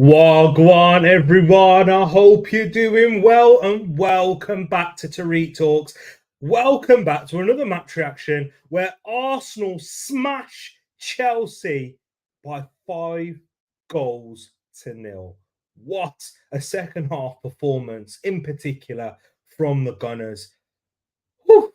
Wagwan, everyone. I hope you're doing well and welcome back to Tereak Talks. Welcome back to another match reaction where Arsenal smash Chelsea by 5 goals to nil. What a second half performance, in particular from the Gunners. Whew.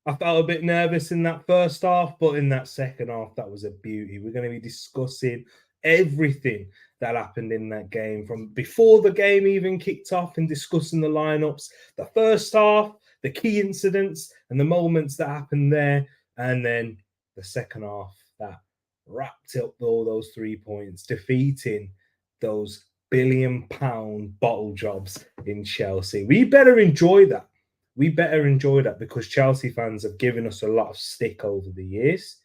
I felt a bit nervous in that first half, but in that second half, that was a beauty. We're going to be discussing everything that happened in that game from before the game even kicked off and discussing the lineups, the first half, the key incidents and the moments that happened there, and then the second half that wrapped up all those 3 points, defeating those £1 billion bottle jobs in Chelsea. We better enjoy that. We better enjoy that because Chelsea fans have given us a lot of stick over the years,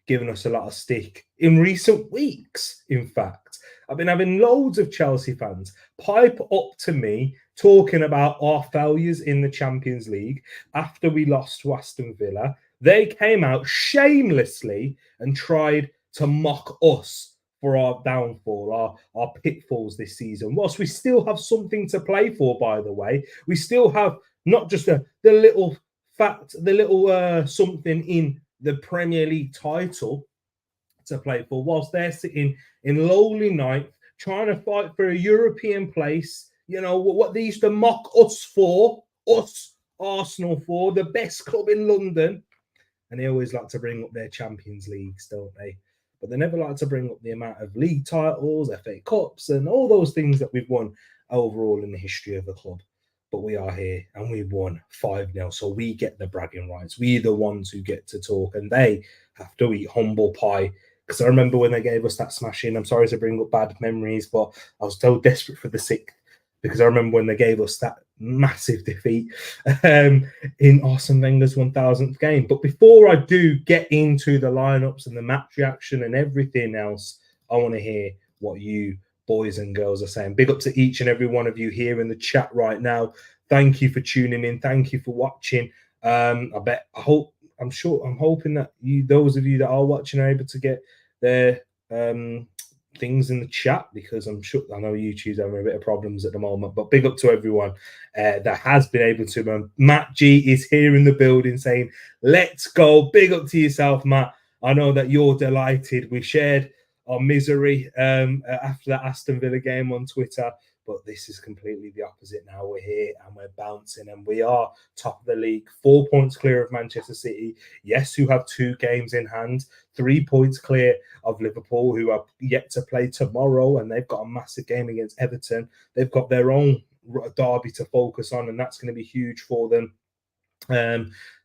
given us a lot of stick in recent weeks. In fact, I've been having loads of Chelsea fans pipe up to me talking about our failures in the Champions League after we lost to Aston Villa. They came out shamelessly and tried to mock us for our downfall, our pitfalls this season. Whilst we still have something to play for, by the way, we still have not just the little fact, the little something in the Premier League title to play for, whilst they're sitting in lowly ninth, trying to fight for a European place. You know, what they used to mock us for, us, Arsenal for, the best club in London. And they always like to bring up their Champions Leagues, don't they? But they never like to bring up the amount of league titles, FA Cups, and all those things that we've won overall in the history of the club. But we are here and we won 5-0. So we get the bragging rights. We're the ones who get to talk, and they have to eat humble pie. Because I remember when they gave us that smashing, I'm sorry to bring up bad memories, but I was so desperate for the 6th. Because I remember when they gave us that massive defeat in Arsene Wenger's 1000th game. But before I do get into the lineups and the match reaction and everything else, I want to hear what you boys and girls are saying. Big up to each and every one of you here in the chat right now. Thank you for tuning in. Thank you for watching. I'm hoping that those of you that are watching are able to get their things in the chat, because I know YouTube's having a bit of problems at the moment. But big up to everyone that has been able to. Matt G is here in the building saying, let's go. Big up to yourself, Matt. I know that you're delighted. We shared our misery after that Aston Villa game on Twitter, but this is completely the opposite now. We're here and we're bouncing, and we are top of the league, 4 points clear of Manchester City, yes, who have 2 games in hand, 3 points clear of Liverpool, who are yet to play tomorrow, and they've got a massive game against Everton. They've got their own derby to focus on, and that's going to be huge for them.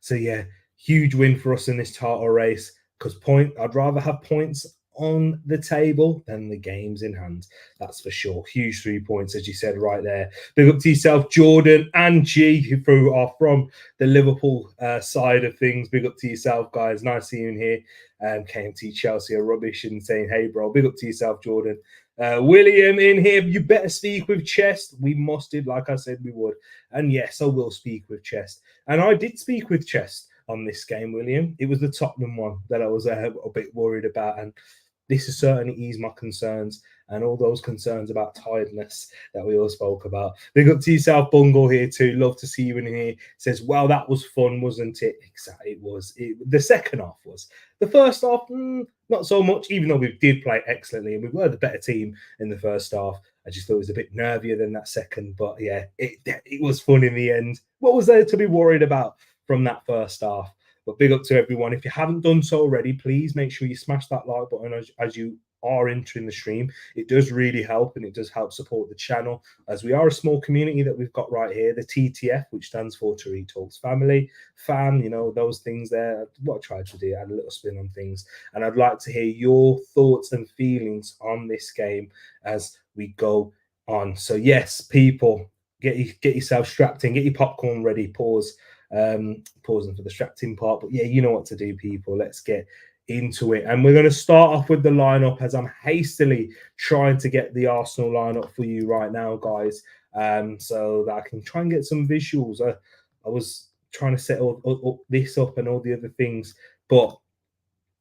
So yeah, huge win for us in this title race, because I'd rather have points on the table than the games in hand, that's for sure. Huge 3 points, as you said right there. Big up to yourself, Jordan and G, who are from the Liverpool side of things. Big up to yourself, guys. Nice seeing you here. KMT Chelsea are rubbish and saying, hey, bro. Big up to yourself, Jordan. William in here. You better speak with chest. We must did, like I said we would. And yes, I will speak with chest. And I did speak with chest on this game, William. It was the Tottenham one that I was a bit worried about, and this has certainly eased my concerns and all those concerns about tiredness that we all spoke about. Big up to yourself, Bungle, here too. Love to see you in here. Says, well, that was fun, wasn't it? Exactly, it was. The second half was. The first half, not so much, even though we did play excellently and we were the better team in the first half. I just thought it was a bit nervier than that second. But yeah, it was fun in the end. What was there to be worried about from that first half? But big up to everyone. If you haven't done so already, please make sure you smash that like button as you are entering the stream. It does really help, and it does help support the channel, as we are a small community that we've got right here, the TTF, which stands for Tereak Talks Family, Fam, you know, those things there. What I tried to do, add a little spin on things. And I'd like to hear your thoughts and feelings on this game as we go on. So yes, people, get yourself strapped in, get your popcorn ready, pausing for the strapped-in part. But yeah, you know what to do, people. Let's get into it. And we're going to start off with the lineup, as I'm hastily trying to get the Arsenal lineup for you right now, guys, so that I can try and get some visuals. I was trying to set this up and all the other things, but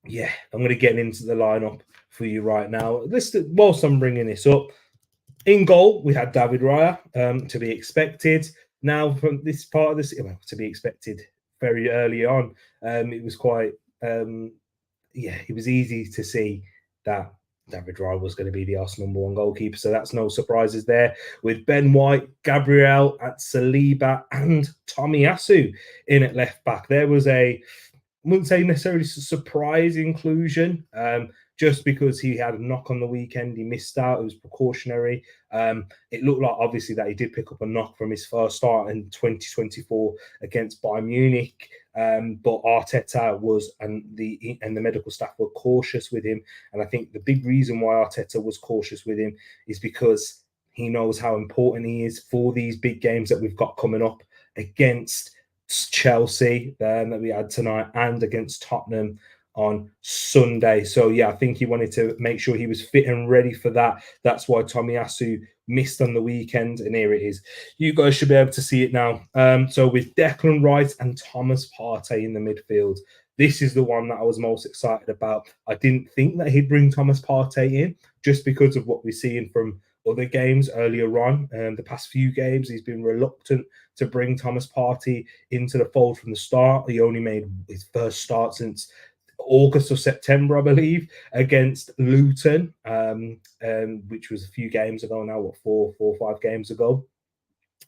yeah, I'm going to get into the lineup for you right now. Whilst I'm bringing this up, in goal, we had David Raya, to be expected. Now, from this part of this, well, to be expected very early on, it was quite, it was easy to see that David Raya was going to be the Arsenal #1 goalkeeper. So that's no surprises there. With Ben White, Gabriel at Saliba, and Tomiyasu in at left back. There was I wouldn't say necessarily surprise inclusion, just because he had a knock on the weekend. He missed out. It was precautionary. It looked like, obviously, that he did pick up a knock from his first start in 2024 against Bayern Munich. But Arteta and the medical staff were cautious with him. And I think the big reason why Arteta was cautious with him is because he knows how important he is for these big games that we've got coming up against Chelsea that we had tonight and against Tottenham on Sunday. So yeah, I think he wanted to make sure he was fit and ready for that. That's why Tomiyasu missed on the weekend, and here it is. You guys should be able to see it now. So with Declan Rice and Thomas Partey in the midfield, this is the one that I was most excited about. I didn't think that he'd bring Thomas Partey in just because of what we're seeing from other games earlier on. The past few games, he's been reluctant to bring Thomas Partey into the fold from the start. He only made his first start since August or September, I believe, against Luton, which was a few games ago now, 4 or 5 games ago.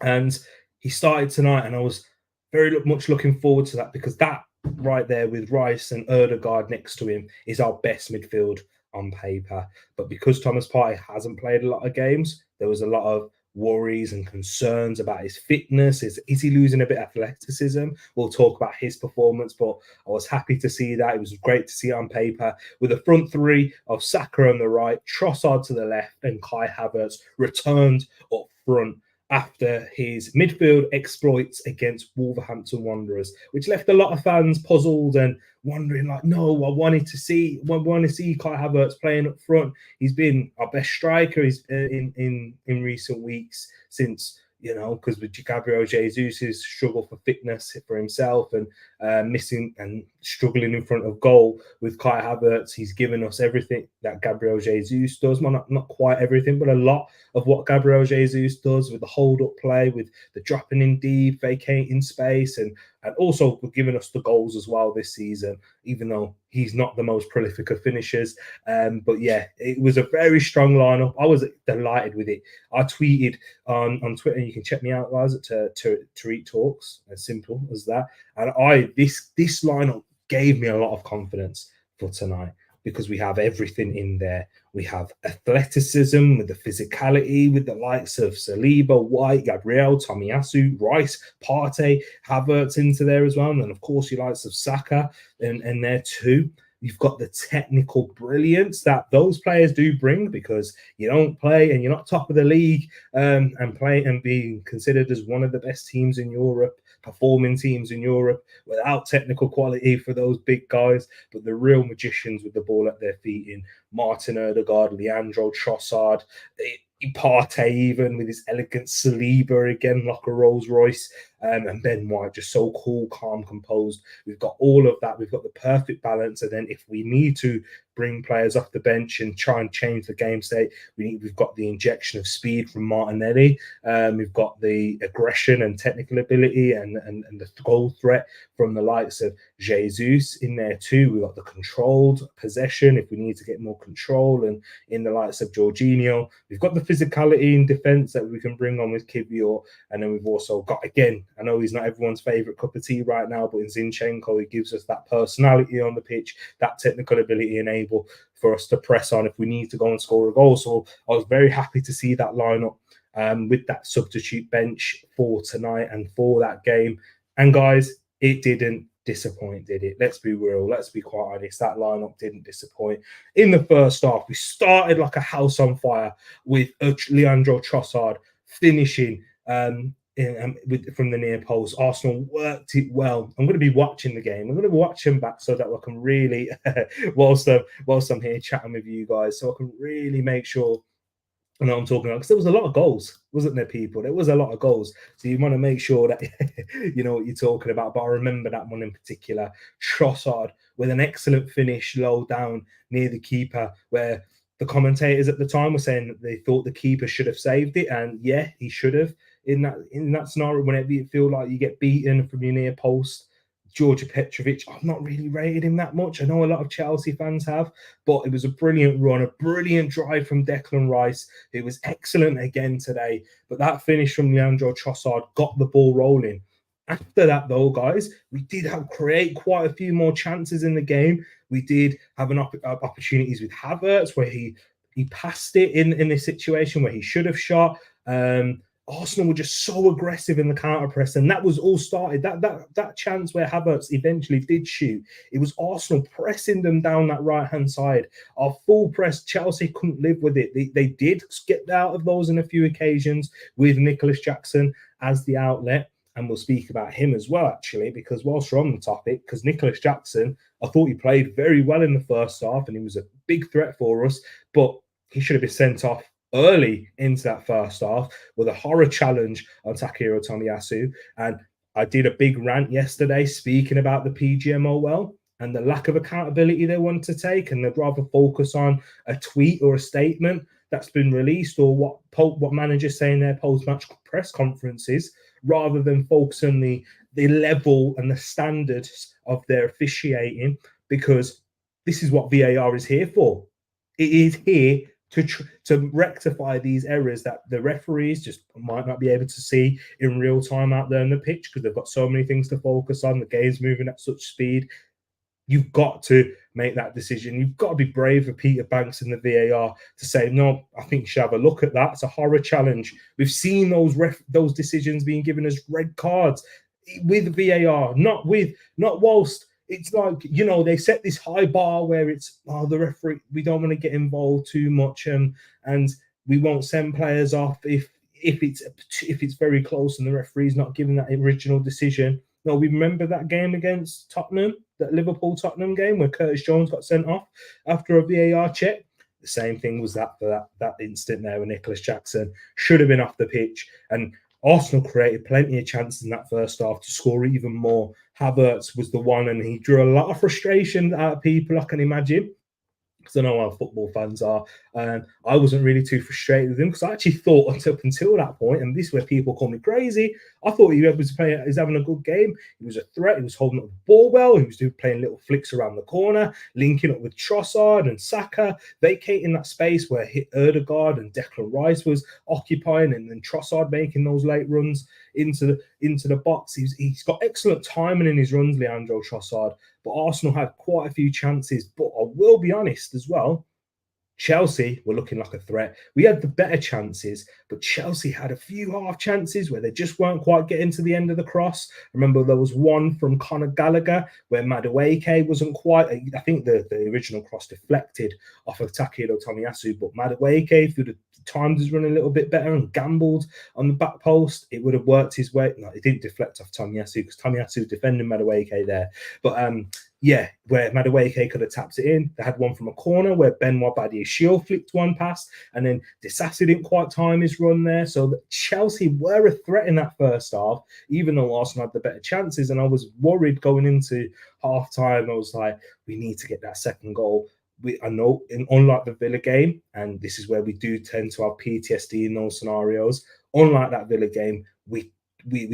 And he started tonight, and I was very much looking forward to that, because that right there with Rice and Odegaard next to him is our best midfield on paper. But because Thomas Partey hasn't played a lot of games, there was a lot of worries and concerns about his fitness. Is he losing a bit of athleticism? We'll talk about his performance, but I was happy to see that. It was great to see it on paper with a front three of Saka on the right, Trossard to the left, and Kai Havertz returned up front after his midfield exploits against Wolverhampton Wanderers, which left a lot of fans puzzled and wondering, like, no, I want to see Kai Havertz playing up front. He's been our best striker in recent weeks since, because with Gabriel Jesus' struggle for fitness for himself and missing and struggling in front of goal. With Kai Havertz, he's given us everything that Gabriel Jesus does. Well, not quite everything, but a lot of what Gabriel Jesus does, with the hold-up play, with the dropping in deep, vacating space, and also giving us the goals as well this season, even though he's not the most prolific of finishers. But yeah, it was a very strong lineup. I was delighted with it. I tweeted on Twitter, and you can check me out, guys, at Tereak Talks, as simple as that. And this lineup gave me a lot of confidence for tonight, because we have everything in there. We have athleticism with the physicality, with the likes of Saliba, White, Gabriel, Tomiyasu, Rice, Partey, Havertz into there as well. And of course, your likes of Saka and there too. You've got the technical brilliance that those players do bring, because you don't play and you're not top of the league and play and being considered as one of the best teams in Europe, performing teams in Europe, without technical quality for those big guys. But the real magicians with the ball at their feet in Martin Odegaard, Leandro Trossard, Partey, even with his elegant Saliba again, like a Rolls Royce, and Ben White, just so cool, calm, composed. We've got all of that. We've got the perfect balance. And then if we need to bring players off the bench and try and change the game state, we've got the injection of speed from Martinelli. We've got the aggression and technical ability and the goal threat from the likes of Jesus in there too. We've got the controlled possession if we need to get more control, and in the likes of Jorginho. We've got the physicality in defence that we can bring on with Kivior. And then we've also got, again, I know he's not everyone's favourite cup of tea right now, but in Zinchenko, he gives us that personality on the pitch, that technical ability, and able for us to press on if we need to go and score a goal. So I was very happy to see that lineup with that substitute bench for tonight and for that game. And guys, it didn't disappoint, did it? Let's be real. Let's be quite honest. That lineup didn't disappoint. In the first half, we started like a house on fire with Leandro Trossard finishing from the near post. Arsenal worked it well. I'm going to be watching the game. I'm going to watch him back so that I can really, whilst I'm here chatting with you guys, so I can really make sure I know I'm talking about, because there was a lot of goals, wasn't there, people? There was a lot of goals. So you want to make sure that you know what you're talking about. But I remember that one in particular, Trossard with an excellent finish low down near the keeper, where the commentators at the time were saying that they thought the keeper should have saved it. And yeah, he should have. In that scenario, whenever you feel like you get beaten from your near post, Georgia Petrovic, I've not really rated him that much. I know a lot of Chelsea fans have, but it was a brilliant run, a brilliant drive from Declan Rice. It was excellent again today. But that finish from Leandro Trossard got the ball rolling. After that, though, guys, we did create quite a few more chances in the game. We did have opportunities with Havertz where he passed it in this situation where he should have shot. Arsenal were just so aggressive in the counter press, and that was all started. That chance where Havertz eventually did shoot, it was Arsenal pressing them down that right hand side. Our full press, Chelsea couldn't live with it. They did get out of those on a few occasions with Nicholas Jackson as the outlet, and we'll speak about him as well, actually, because whilst we're on the topic, because Nicholas Jackson, I thought he played very well in the first half, and he was a big threat for us, but he should have been sent off early into that first half with a horror challenge on Takehiro Tomiyasu. And I did a big rant yesterday speaking about the PGMOL and the lack of accountability they want to take, and they'd rather focus on a tweet or a statement that's been released or what managers say in their post-match press conferences, rather than focus on the level and the standards of their officiating, because this is what VAR is here for. It is here to rectify these errors that the referees just might not be able to see in real time out there on the pitch, because they've got so many things to focus on. The game's moving at such speed. You've got to make that decision. You've got to be brave for Peter Banks and the VAR to say, no, I think you should have a look at that. It's a horror challenge. We've seen those decisions being given as red cards with VAR, not whilst it's like, you know, they set this high bar where it's, the referee, we don't want to get involved too much, and we won't send players off if it's very close and the referee's not giving that original decision. No, we remember that game against Tottenham, that Liverpool-Tottenham game where Curtis Jones got sent off after a VAR check. The same thing was that for that instant there where Nicholas Jackson should have been off the pitch. And Arsenal created plenty of chances in that first half to score even more. Havertz was the one, and he drew a lot of frustration out of people, I can imagine, because I know how football fans are. And I wasn't really too frustrated with him, because I actually thought up until that point, and this is where people call me crazy, I thought he was having a good game. He was a threat. He was holding up the ball well. He was playing little flicks around the corner, linking up with Trossard and Saka, vacating that space where Odegaard and Declan Rice was occupying, and then Trossard making those late runs into the box. He's got excellent timing in his runs, Leandro Trossard. But Arsenal had quite a few chances. But I will be honest as well, Chelsea were looking like a threat. We had the better chances, but Chelsea had a few half chances where they just weren't quite getting to the end of the cross. I remember there was one from Conor Gallagher where Madueke wasn't quite, I think the original cross deflected off of Takehiro Tomiyasu, but Madueke, if he'd have timed his run a little bit better and gambled on the back post, it would have worked his way. No, it didn't deflect off Tomiyasu, because Tomiyasu was defending Madueke there. But yeah, where Madueke could have tapped it in. They had one from a corner where Benoit Badiashile flicked one past, and then Disasi didn't quite time his run there. So Chelsea were a threat in that first half, even though Arsenal had the better chances. And I was worried going into half time. I was like, we need to get that second goal. I know, unlike the Villa game, and this is where we do tend to have PTSD in those scenarios, unlike that Villa game, we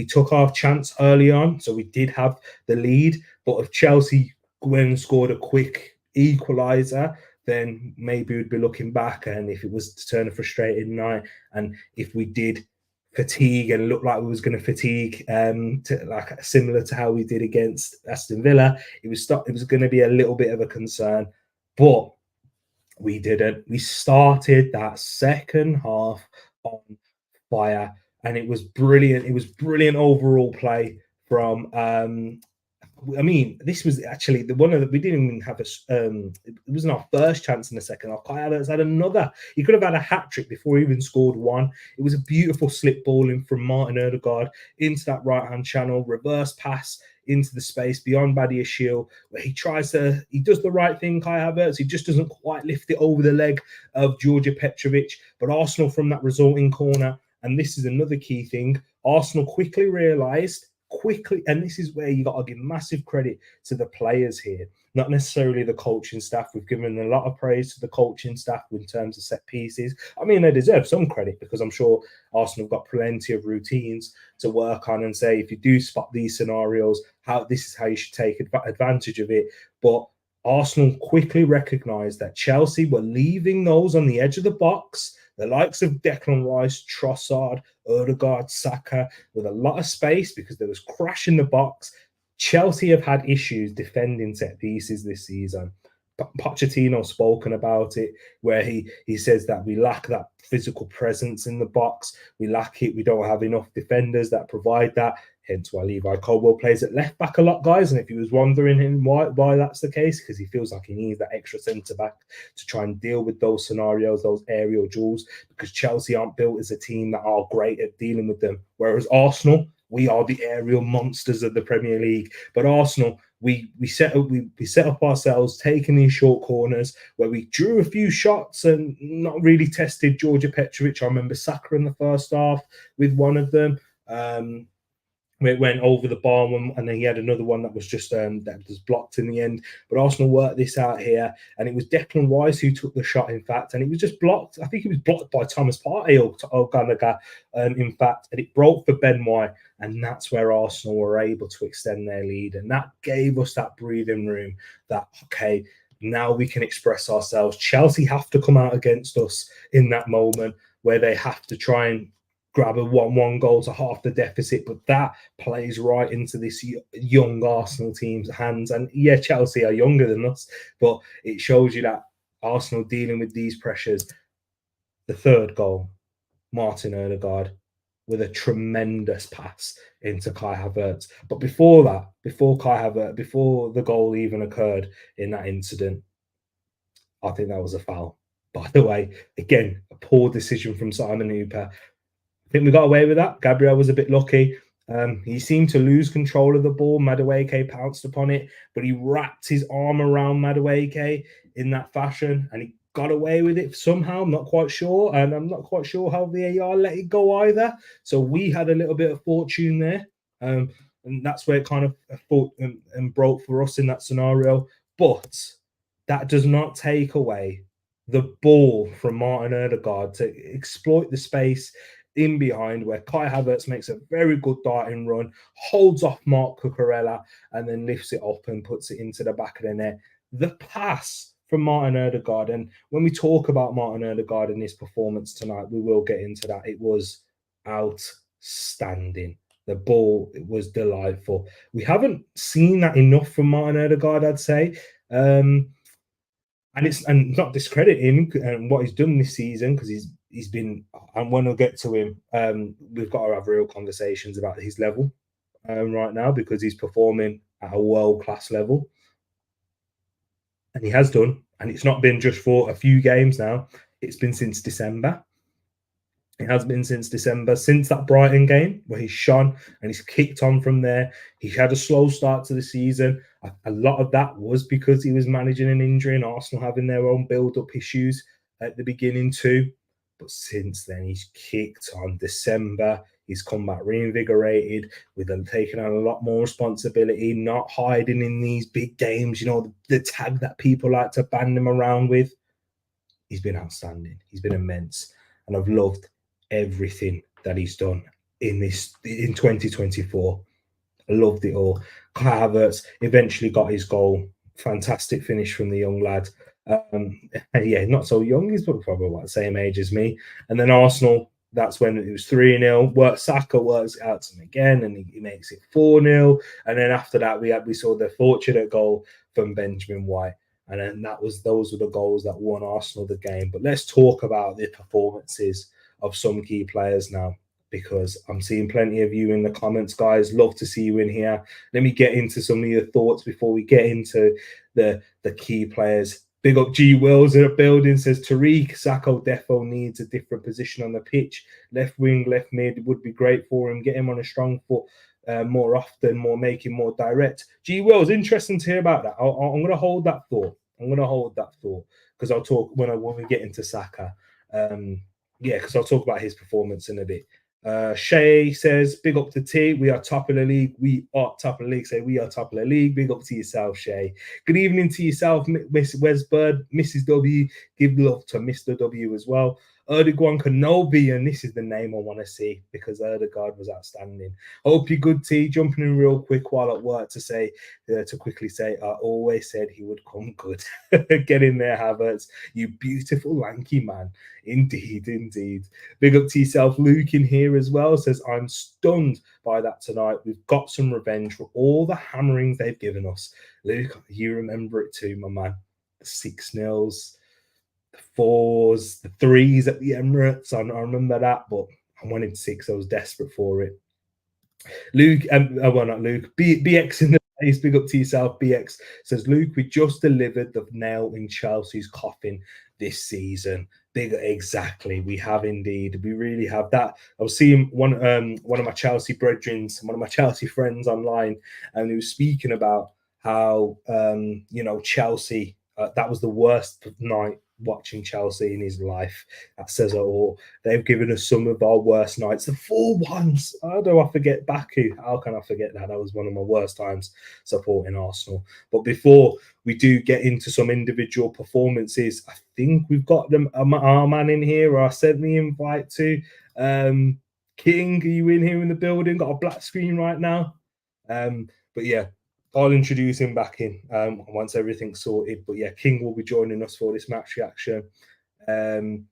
took our chance early on, so we did have the lead. But if Chelsea went and scored a quick equaliser, then maybe we'd be looking back, and if it was to turn a frustrated night, and if we did fatigue and look like we was going to fatigue, like similar to how we did against Aston Villa, it was going to be a little bit of a concern. But we didn't. We started that second half on fire, and it was brilliant. It was brilliant overall play from I mean, this was actually the one that we didn't even have it wasn't our first chance in the second half. Kai Havertz had another. He could have had a hat trick before he even scored one. It was a beautiful slip ball in from Martin Odegaard into that right hand channel, reverse pass into the space beyond Badiashile, where he does the right thing, Kai Havertz. He just doesn't quite lift it over the leg of Djordje Petrovic. But Arsenal from that resulting corner, and this is another key thing, Arsenal quickly realised, and this is where you got to give massive credit to the players here, not necessarily the coaching staff. We've given a lot of praise to the coaching staff in terms of set pieces. I mean, they deserve some credit because I'm sure Arsenal have got plenty of routines to work on and say, if you do spot these scenarios, this is how you should take advantage of it. But Arsenal quickly recognised that Chelsea were leaving those on the edge of the box, the likes of Declan Rice, Trossard, Odegaard, Saka, with a lot of space because there was crash in the box. Chelsea have had issues defending set pieces this season. Pochettino spoken about it, where he says that we lack that physical presence in the box. We lack it. We don't have enough defenders that provide that. Hence why Levi Colwill plays at left back a lot, guys. And if you was wondering why that's the case, because he feels like he needs that extra centre back to try and deal with those scenarios, those aerial duels, because Chelsea aren't built as a team that are great at dealing with them. Whereas Arsenal, we are the aerial monsters of the Premier League. But Arsenal, we set up ourselves, taking these short corners where we drew a few shots and not really tested Djordje Petrovic. I remember Saka in the first half with one of them. It went over the bar, and then he had another one that was just that was blocked in the end. But Arsenal worked this out here, and it was Declan Rice who took the shot, in fact, and it was just blocked. I think it was blocked by Thomas Partey or Gallagher, in fact, and it broke for Ben White, and that's where Arsenal were able to extend their lead, and that gave us that breathing room. That okay, now we can express ourselves. Chelsea have to come out against us in that moment where they have to try and grab a 1-1 goal to half the deficit, but that plays right into this young Arsenal team's hands. And yeah, Chelsea are younger than us, but it shows you that Arsenal dealing with these pressures. The third goal, Martin Odegaard with a tremendous pass into Kai Havertz. But before that, before the goal even occurred in that incident, I think that was a foul. By the way, again, a poor decision from Simon Hooper. I think we got away with that. Gabriel was a bit lucky. He seemed to lose control of the ball. Madueke pounced upon it, but he wrapped his arm around Madueke in that fashion, and he got away with it somehow. I'm not quite sure, and I'm not quite sure how VAR let it go either. So we had a little bit of fortune there, and that's where it kind of fought and broke for us in that scenario. But that does not take away the ball from Martin Odegaard to exploit the space in behind, where Kai Havertz makes a very good darting run, holds off Marc Cucurella, and then lifts it up and puts it into the back of the net. The pass from Martin Odegaard, and when we talk about Martin Odegaard in his performance tonight, we will get into that. It was outstanding. The ball, it was delightful. We haven't seen that enough from Martin Odegaard, I'd say. And not discrediting what he's done this season, because he's been, and when we'll get to him, we've got to have real conversations about his level right now, because he's performing at a world-class level. And he has done, and it's not been just for a few games now. It's been since December. It has been since December, since that Brighton game where he's shone and he's kicked on from there. He had a slow start to the season. A lot of that was because he was managing an injury and Arsenal having their own build-up issues at the beginning too. But since then, he's kicked on. December, he's come back reinvigorated, with them taking on a lot more responsibility, not hiding in these big games, the tag that people like to band him around with. He's been outstanding. He's been immense. And I've loved everything that he's done in 2024. I loved it all. Kai Havertz eventually got his goal. Fantastic finish from the young lad. Yeah, not so young. He's probably about the same age as me. And then Arsenal, that's when it was 3-0. Saka works out to him again, and he makes it 4-0. And then after that, we saw the fortunate goal from Benjamin White. And then those were the goals that won Arsenal the game. But let's talk about the performances of some key players now. because I'm seeing plenty of you in the comments, guys. Love to see you in here. Let me get into some of your thoughts before we get into the key players. Big up G Wills in the building, says Tereak. Saka defo needs a different position on the pitch. Left wing, left mid would be great for him. Get him on a strong foot more often, making more direct. G Wills, interesting to hear about that. I'm going to hold that thought. Because I'll talk when we get into Saka. Because I'll talk about his performance in a bit. Shay says, big up to T. We are top of the league. We are top of the league. Say we are top of the league. Big up to yourself, Shay. Good evening to yourself, Miss Wesbird, Mrs. W. Give love to Mr. W as well. Odegaard Kenobi, and this is the name I want to see because Odegaard was outstanding. Hope you're good, T. Jumping in real quick while at work to quickly say, I always said he would come good. Get in there, Havertz. You beautiful lanky man. Indeed. Big up to yourself, Luke in here as well. Says, I'm stunned by that tonight. We've got some revenge for all the hammerings they've given us. Luke, you remember it too, my man. The 6-0s. The 4s, the 3s at the Emirates. I remember that, but I wanted 6. I was desperate for it. Luke, not Luke. BX in the place. Big up to yourself. BX says, Luke, we just delivered the nail in Chelsea's coffin this season. Exactly. We have indeed. We really have that. I was seeing one of my Chelsea brethren, one of my Chelsea friends online, and he was speaking about how Chelsea. That was the worst night watching Chelsea in his life. That says it all. They've given us some of our worst nights. The 4-1s. How do I forget Baku? How can I forget that? That was one of my worst times supporting Arsenal. But before we do get into some individual performances, I think we've got our man in here, or I sent the invite to. King, are you in here in the building? Got a black screen right now. But yeah, I'll introduce him back in once everything's sorted. But yeah, King will be joining us for this match reaction. And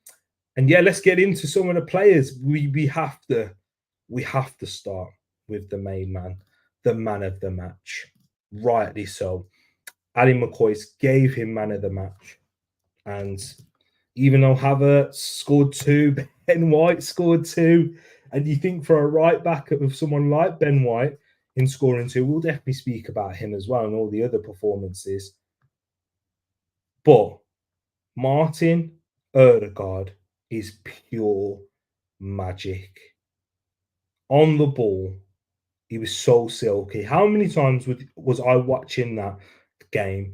yeah, let's get into some of the players. We have to start with the main man, the man of the match. Rightly so. Ali McCoy gave him man of the match. And even though Havertz scored 2, Ben White scored 2, and you think for a right back of someone like Ben White in scoring 2, we'll definitely speak about him as well and all the other performances. But Martin Odegaard is pure magic. On the ball, he was so silky. How many times was I watching that game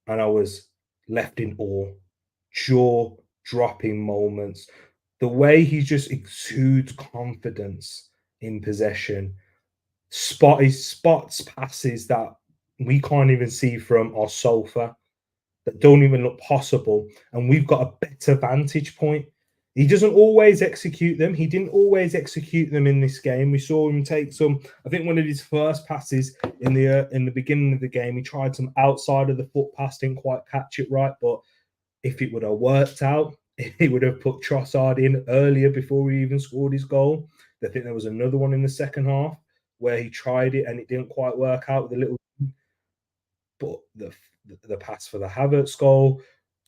and I was left in awe, jaw-dropping moments. The way he just exudes confidence in possession. He spots passes that we can't even see from our sofa, that don't even look possible, and we've got a better vantage point. He doesn't always execute them. He didn't always execute them in this game. We saw him take some. I think one of his first passes in the beginning of the game, he tried some outside of the foot pass, didn't quite catch it right. But if it would have worked out, he would have put Trossard in earlier before he even scored his goal. I think there was another one in the second half where he tried it and it didn't quite work out with a little. But the pass for the Havertz goal,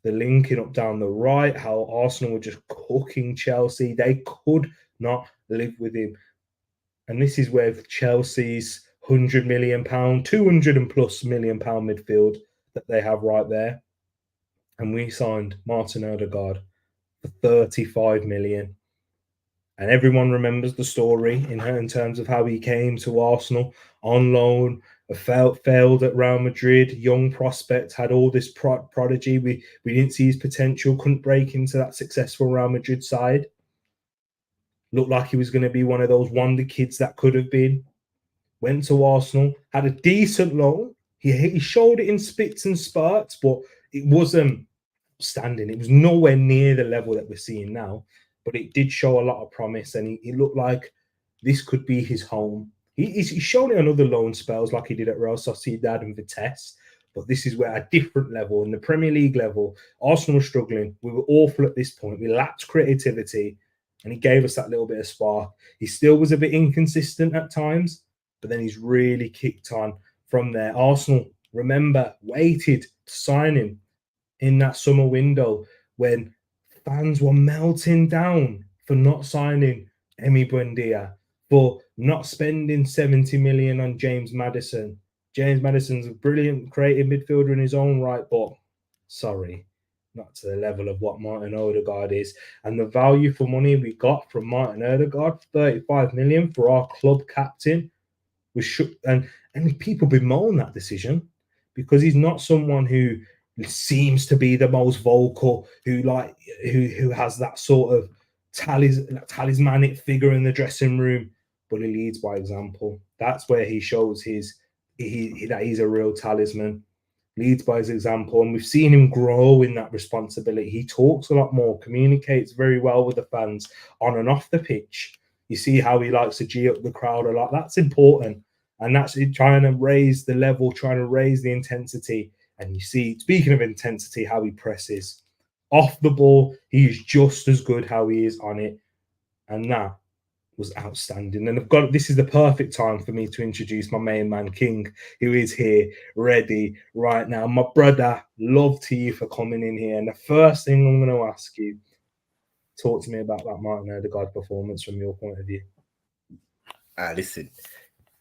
the linking up down the right, how Arsenal were just cooking Chelsea. They could not live with him. And this is where Chelsea's £100 million, 200 and plus million pound midfield that they have right there. And we signed Martin Odegaard for 35 million. And everyone remembers the story in terms of how he came to Arsenal on loan, failed at Real Madrid, young prospect, had all this prodigy. We didn't see his potential, couldn't break into that successful Real Madrid side. Looked like he was going to be one of those wonder kids that could have been. Went to Arsenal, had a decent loan. He showed it in spits and spurts, but it wasn't standing. It was nowhere near the level that we're seeing now. But it did show a lot of promise, and he looked like this could be his home. He's shown it on other loan spells like he did at Real Sociedad and Vitesse, but this is where a different level, in the Premier League level, Arsenal were struggling. We were awful at this point. We lacked creativity, and he gave us that little bit of spark. He still was a bit inconsistent at times, but then he's really kicked on from there. Arsenal, remember, waited to sign him in that summer window when fans were melting down for not signing Emi Buendia, for not spending 70 million on James Maddison. James Maddison's a brilliant creative midfielder in his own right, but sorry, not to the level of what Martin Odegaard is. And the value for money we got from Martin Odegaard, 35 million for our club captain, and people bemoan that decision because he's not someone who seems to be the most vocal, who has that sort of talismanic figure in the dressing room, but he leads by example. That's where he shows that he's a real talisman. Leads by his example, and we've seen him grow in that responsibility. He talks a lot more, communicates very well with the fans on and off the pitch. You see how he likes to G up the crowd a lot. That's important, and that's trying to raise the level, trying to raise the intensity. And you see, speaking of intensity, how he presses off the ball. He's just as good how he is on it, and that was outstanding. And this is the perfect time for me to introduce my main man, King, who is here, ready right now. My brother, love to you for coming in here. And the first thing I'm going to ask you, talk to me about that Martin Odegaard performance from your point of view. Listen,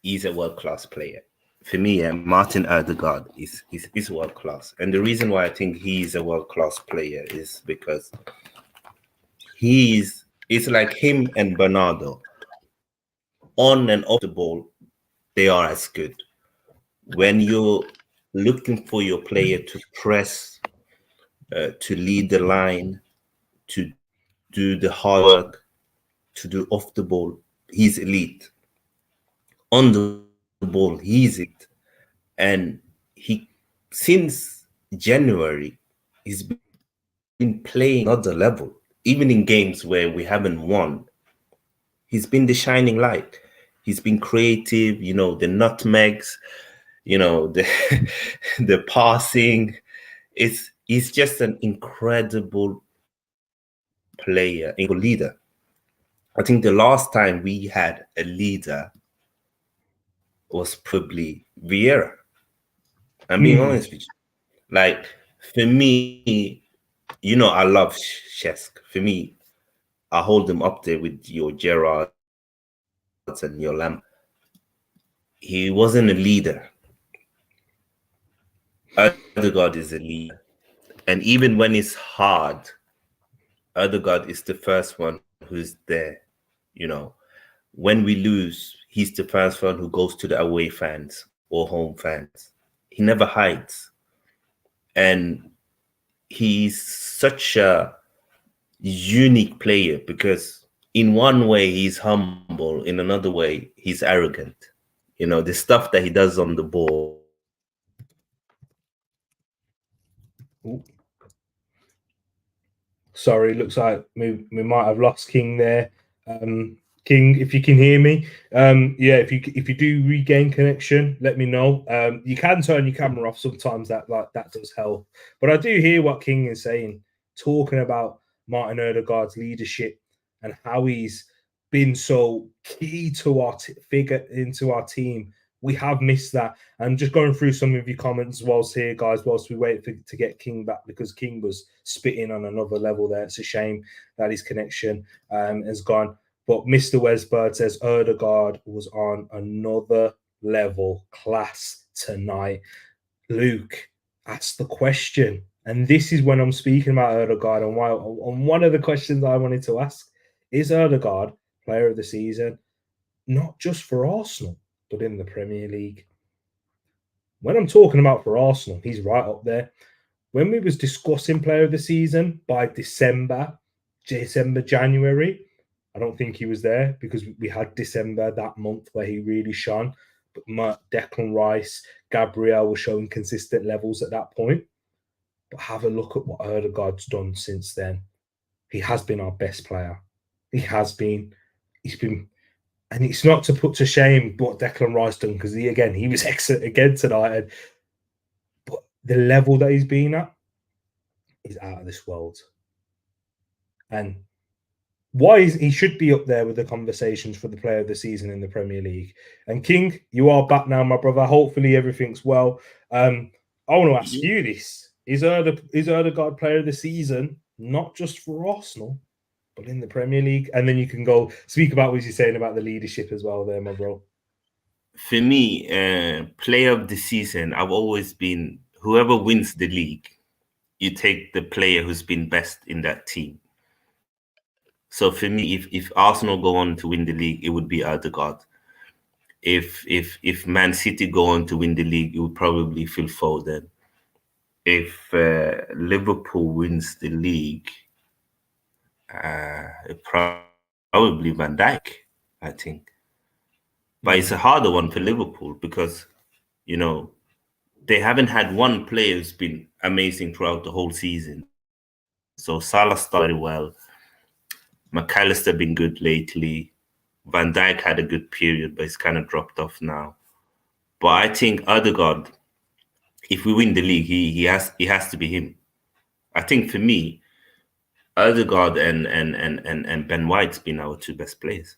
he's a world-class player. For me, Martin Odegaard is world-class. And the reason why I think he's a world-class player is because it's like him and Bernardo. On and off the ball, they are as good. When you're looking for your player to press, to lead the line, to do the hard work, to do off the ball, he's elite. On the ball, he's it. And since January, he's been playing another level. Even in games where we haven't won, he's been the shining light. He's been creative, the nutmegs, the passing. He's just an incredible player, a leader. I think the last time we had a leader was probably Vieira. I'm being honest with you. Like, for me, I love Cesc. For me, I hold him up there with your Gerrards and your Lamb. He wasn't a leader. Odegaard is a leader. And even when it's hard, Odegaard is the first one who's there. When we lose, he's the first one who goes to the away fans or home fans. He never hides. And he's such a unique player because in one way he's humble, in another way he's arrogant. The stuff that he does on the ball. Ooh. Sorry, looks like we might have lost King there. King, if you can hear me, if you do regain connection, let me know. You can turn your camera off sometimes. That does help. But I do hear what King is saying, talking about Martin Odegaard's leadership and how he's been so key to our figure into our team. We have missed that. I'm just going through some of your comments whilst here, guys, whilst we wait to get King back, because King was spitting on another level there. It's a shame that his connection has gone. But Mr. Wesbird says Odegaard was on another level class tonight. Luke asked the question, and this is when I'm speaking about Odegaard and why. On one of the questions I wanted to ask, is Odegaard player of the season, not just for Arsenal, but in the Premier League? When I'm talking about for Arsenal, he's right up there. When we was discussing player of the season by December, January, I don't think he was there because we had December, that month where he really shone. But Declan Rice, Gabriel were showing consistent levels at that point. But have a look at what Odegaard's done since then. He has been our best player. He has been. He's been, and it's not to put to shame what Declan Rice done, because he was excellent again tonight. But the level that he's been at is out of this world. And why he should be up there with the conversations for the player of the season in the Premier League. And King, you are back now, my brother. Hopefully everything's well. I want to ask you this. Is Odegaard player of the season, not just for Arsenal, but in the Premier League. And then you can go speak about what you're saying about the leadership as well there, my bro. For me, player of the season, I've always been whoever wins the league, you take the player who's been best in that team. So for me, if Arsenal go on to win the league, it would be Odegaard. If Man City go on to win the league, it would probably Phil Foden. If Liverpool wins the league, probably Van Dijk, I think. But it's a harder one for Liverpool because, you know, they haven't had one player who's been amazing throughout the whole season. So Salah started well. McAllister been good lately. Van Dijk had a good period, but it's kind of dropped off now. But I think Odegaard, if we win the league, he has to be him. I think for me, Odegaard and Ben White's been our two best players.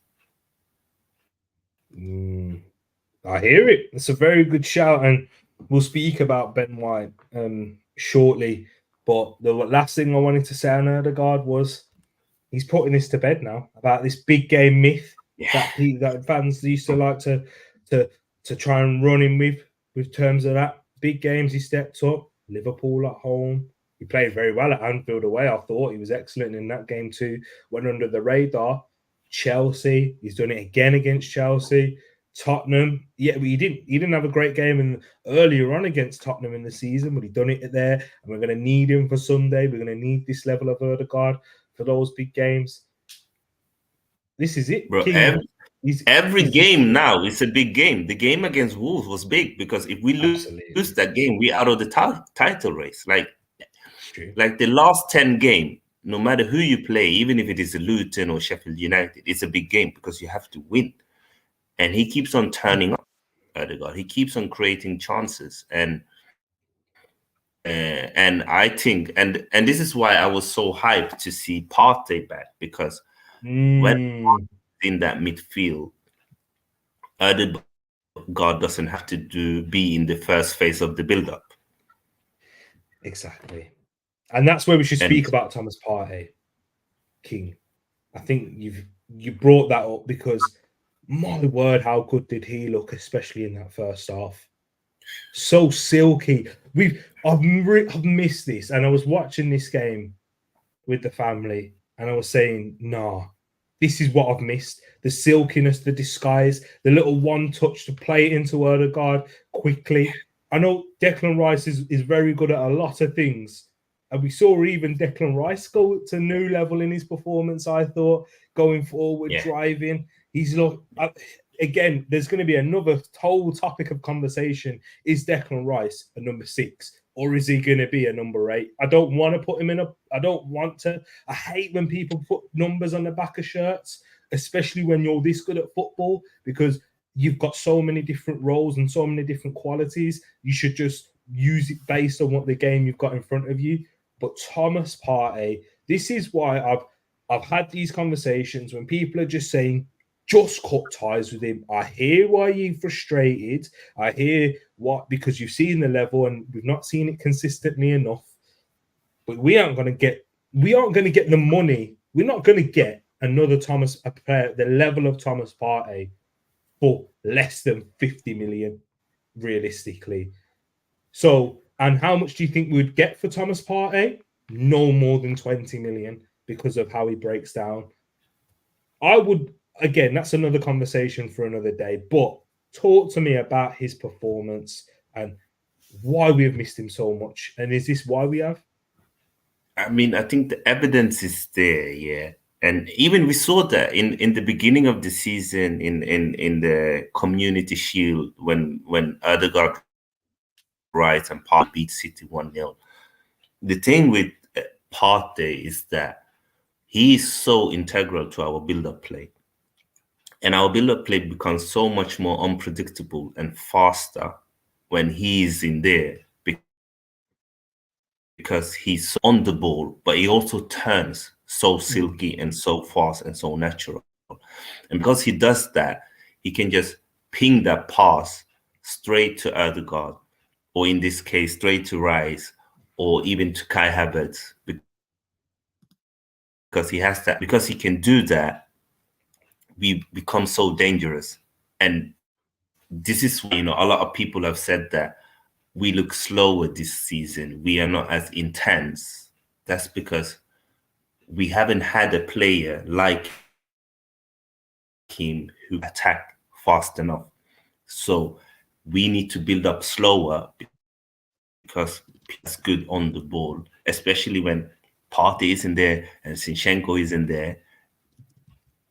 I hear it. It's a very good shout, and we'll speak about Ben White shortly. But the last thing I wanted to say on Odegaard was he's putting this to bed now about this big game myth that fans used to like to try and run in with terms of that. Big games he stepped up. Liverpool at home. He played very well at Anfield away. I thought he was excellent in that game too. Went under the radar. Chelsea, he's done it again against Chelsea. Tottenham, yeah, but he didn't have a great game earlier on against Tottenham in the season, but he done it there, and we're going to need him for Sunday. We're going to need this level of Odegaard for those big games. This is it, bro. Every game now is a big game. The game against Wolves was big because if we lose that game, we're out of the title race. Like the last 10 games, no matter who you play, even if it is a Luton or Sheffield United, it's a big game because you have to win. And he keeps on turning up, Odegaard. He keeps on creating chances. And I think, and this is why I was so hyped to see Partey back, because when in that midfield, Odegaard doesn't have to be in the first phase of the build-up. Exactly. And that's where we should speak about Thomas Partey, King. I think you brought that up because, my word, how good did he look, especially in that first half? So silky. I've missed this, and I was watching this game with the family, and I was saying, nah, this is what I've missed. The silkiness, the disguise, the little one touch to play into Odegaard quickly. I know Declan Rice is very good at a lot of things, and we saw even Declan Rice go to a new level in his performance, I thought, going forward, driving. He's again, there's going to be another whole topic of conversation. Is Declan Rice a number 6 or is he going to be a number 8? I don't want to put him in I hate when people put numbers on the back of shirts, especially when you're this good at football, because you've got so many different roles and so many different qualities. You should just use it based on what the game you've got in front of you. But Thomas Partey, this is why I've had these conversations when people are just saying, just cut ties with him. I hear why you're frustrated. I hear because you've seen the level and we've not seen it consistently enough. But we aren't going to get the money. We're not going to get another a player the level of Thomas Partey for less than 50 million, realistically. So, and how much do you think we'd get for Thomas Partey? No more than 20 million because of how he breaks down. Again, that's another conversation for another day, but talk to me about his performance and why we have missed him so much. And is this why we have? I mean, I think the evidence is there, yeah. And even we saw that in the beginning of the season in the Community Shield when Odegaard, Rice and Partey beat City 1-0. The thing with Partey is that he is so integral to our build-up play. And our build-up play becomes so much more unpredictable and faster when he's in there because he's on the ball, but he also turns so silky and so fast and so natural. And because he does that, he can just ping that pass straight to Odegaard, or in this case, straight to Rice, or even to Kai Havertz, because he has that, because he can do that, we become so dangerous. And this is why, a lot of people have said that we look slower this season. We are not as intense. That's because we haven't had a player like him who attack fast enough. So we need to build up slower because it's good on the ball, especially when Partey isn't there and Zinchenko isn't there.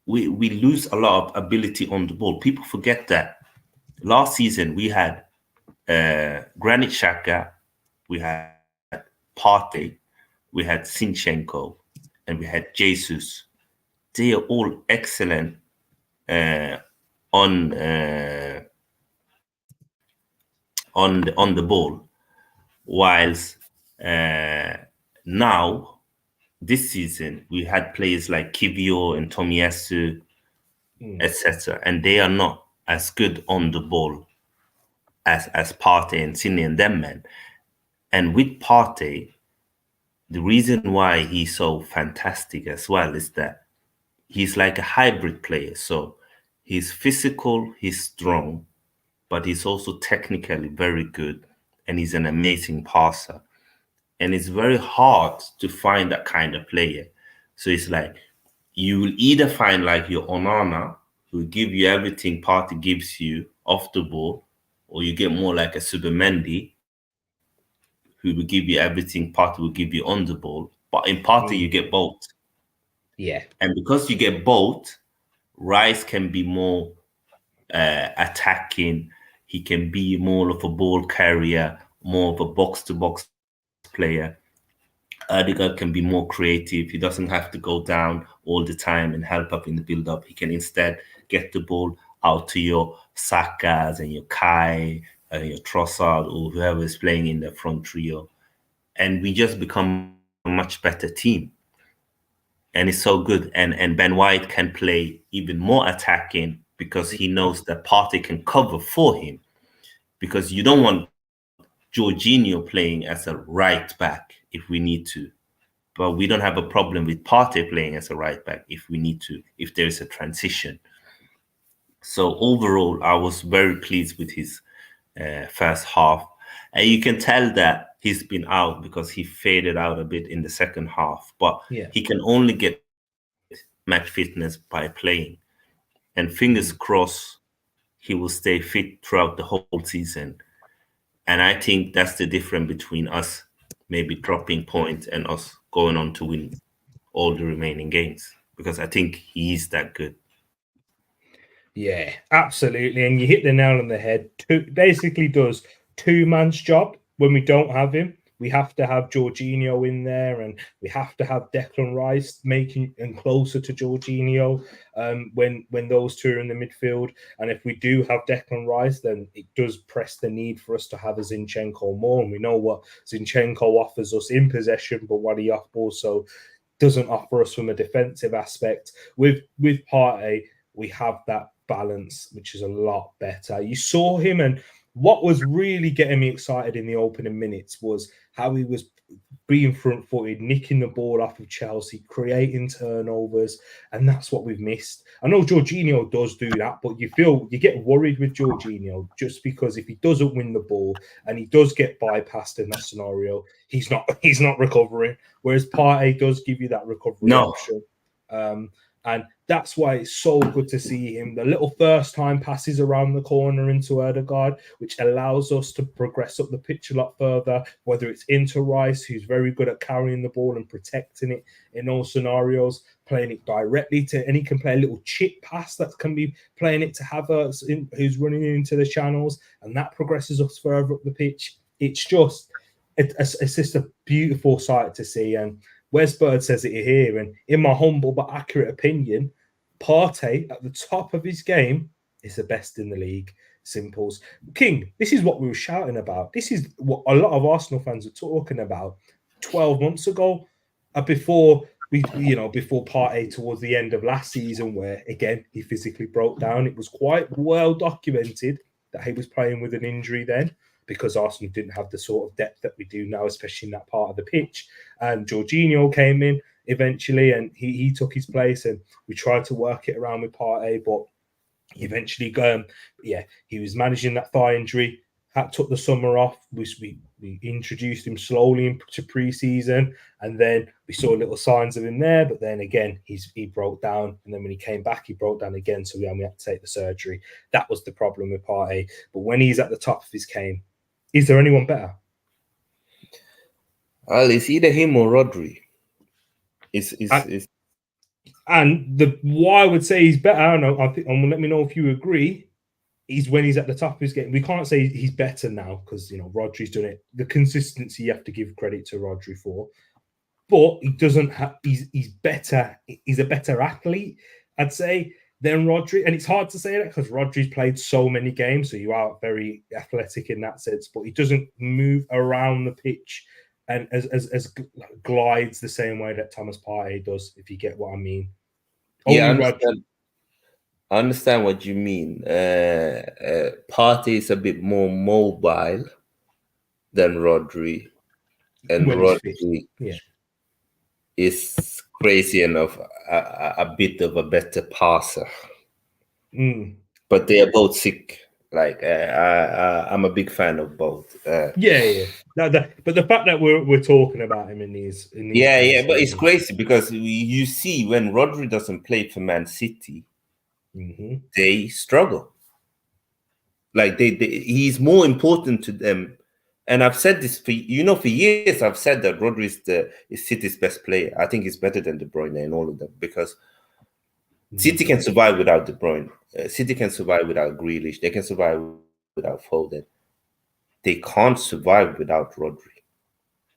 We lose a lot of ability on the ball. People forget that. Last season, we had Granit Xhaka, we had Partey, we had Zinchenko, and we had Jesus. They are all excellent on the ball, whilst now this season we had players like Kivio and Tomiyasu, etc., and they are not as good on the ball as Partey and Cine and them men. And with Partey, the reason why he's so fantastic as well is that he's like a hybrid player. So he's physical, he's strong, but he's also technically very good, and he's an amazing passer. And it's very hard to find that kind of player. So it's like you will either find like your Onana, who will give you everything Partey gives you off the ball, or you get more like a Subamendi, who will give you everything Partey will give you on the ball. But in Partey, you get both. Yeah. And because you get both, Rice can be more attacking. He can be more of a ball carrier, more of a box-to-box player. Odegaard can be more creative. He doesn't have to go down all the time and help up in the build-up. He can instead get the ball out to your Sakas and your Kai and your Trossard or whoever is playing in the front trio. And we just become a much better team. And it's so good. And Ben White can play even more attacking because he knows that Partey can cover for him. Because you don't want Jorginho playing as a right back if we need to. But we don't have a problem with Partey playing as a right back if we need to, if there's a transition. So overall, I was very pleased with his first half. And you can tell that he's been out because he faded out a bit in the second half. But he can only get match fitness by playing. And fingers crossed, he will stay fit throughout the whole season. And I think that's the difference between us maybe dropping points and us going on to win all the remaining games, because I think he is that good. Yeah, absolutely. And you hit the nail on the head. Basically does two-man's job when we don't have him. We have to have Jorginho in there, and we have to have Declan Rice making and closer to Jorginho when those two are in the midfield. And if we do have Declan Rice, then it does press the need for us to have a Zinchenko more. And we know what Zinchenko offers us in possession, but what he also doesn't offer us from a defensive aspect. With Partey, we have that balance, which is a lot better. You saw him, and what was really getting me excited in the opening minutes was how he was being front-footed, nicking the ball off of Chelsea, creating turnovers, and that's what we've missed. I know Jorginho does do that, but you get worried with Jorginho just because if he doesn't win the ball and he does get bypassed in that scenario, he's not recovering. Whereas Partey does give you that recovery option. And that's why it's so good to see him. The little first-time passes around the corner into Odegaard, which allows us to progress up the pitch a lot further, whether it's into Rice, who's very good at carrying the ball and protecting it in all scenarios, playing it directly to, and he can play a little chip pass that can be playing it to Havertz, who's running into the channels, and that progresses us further up the pitch. It's just a beautiful sight to see. And Wes Bird says it here, and in my humble but accurate opinion, Partey at the top of his game is the best in the league. Simples. King, this is what we were shouting about. This is what a lot of Arsenal fans were talking about 12 months ago, before Partey towards the end of last season, where again he physically broke down. It was quite well documented that he was playing with an injury then, because Arsenal didn't have the sort of depth that we do now, especially in that part of the pitch. And Jorginho came in. eventually, and he took his place, and we tried to work it around with Partey, but eventually, he was managing that thigh injury. Took the summer off. We introduced him slowly into pre-season, and then we saw little signs of him there. But then again, he broke down, and then when he came back, he broke down again. So we had to take the surgery. That was the problem with Partey. But when he's at the top of his game, is there anyone better? Well, it's either him or Rodri. And why I would say he's better, and let me know if you agree, is when he's at the top of his game. We can't say he's better now because, Rodri's done it. The consistency you have to give credit to Rodri for. But he doesn't have, he's better. He's a better athlete, I'd say, than Rodri. And it's hard to say that because Rodri's played so many games, so you are very athletic in that sense, but he doesn't move around the pitch and as glides the same way that Thomas Partey does, if you get what I mean. Yeah, I understand what you mean. Partey is a bit more mobile than Rodri, and Rodri is crazy enough, a bit of a better passer. But they are both sick. Like I'm a big fan of both. But the fact that we're talking about him in these but it's crazy because you see when Rodri doesn't play for Man City, they struggle. Like he's more important to them. And I've said this for years. I've said that Rodri is City's best player. I think he's better than De Bruyne and all of them because City can survive without De Bruyne. City can survive without Grealish. They can survive without Foden. They can't survive without Rodri.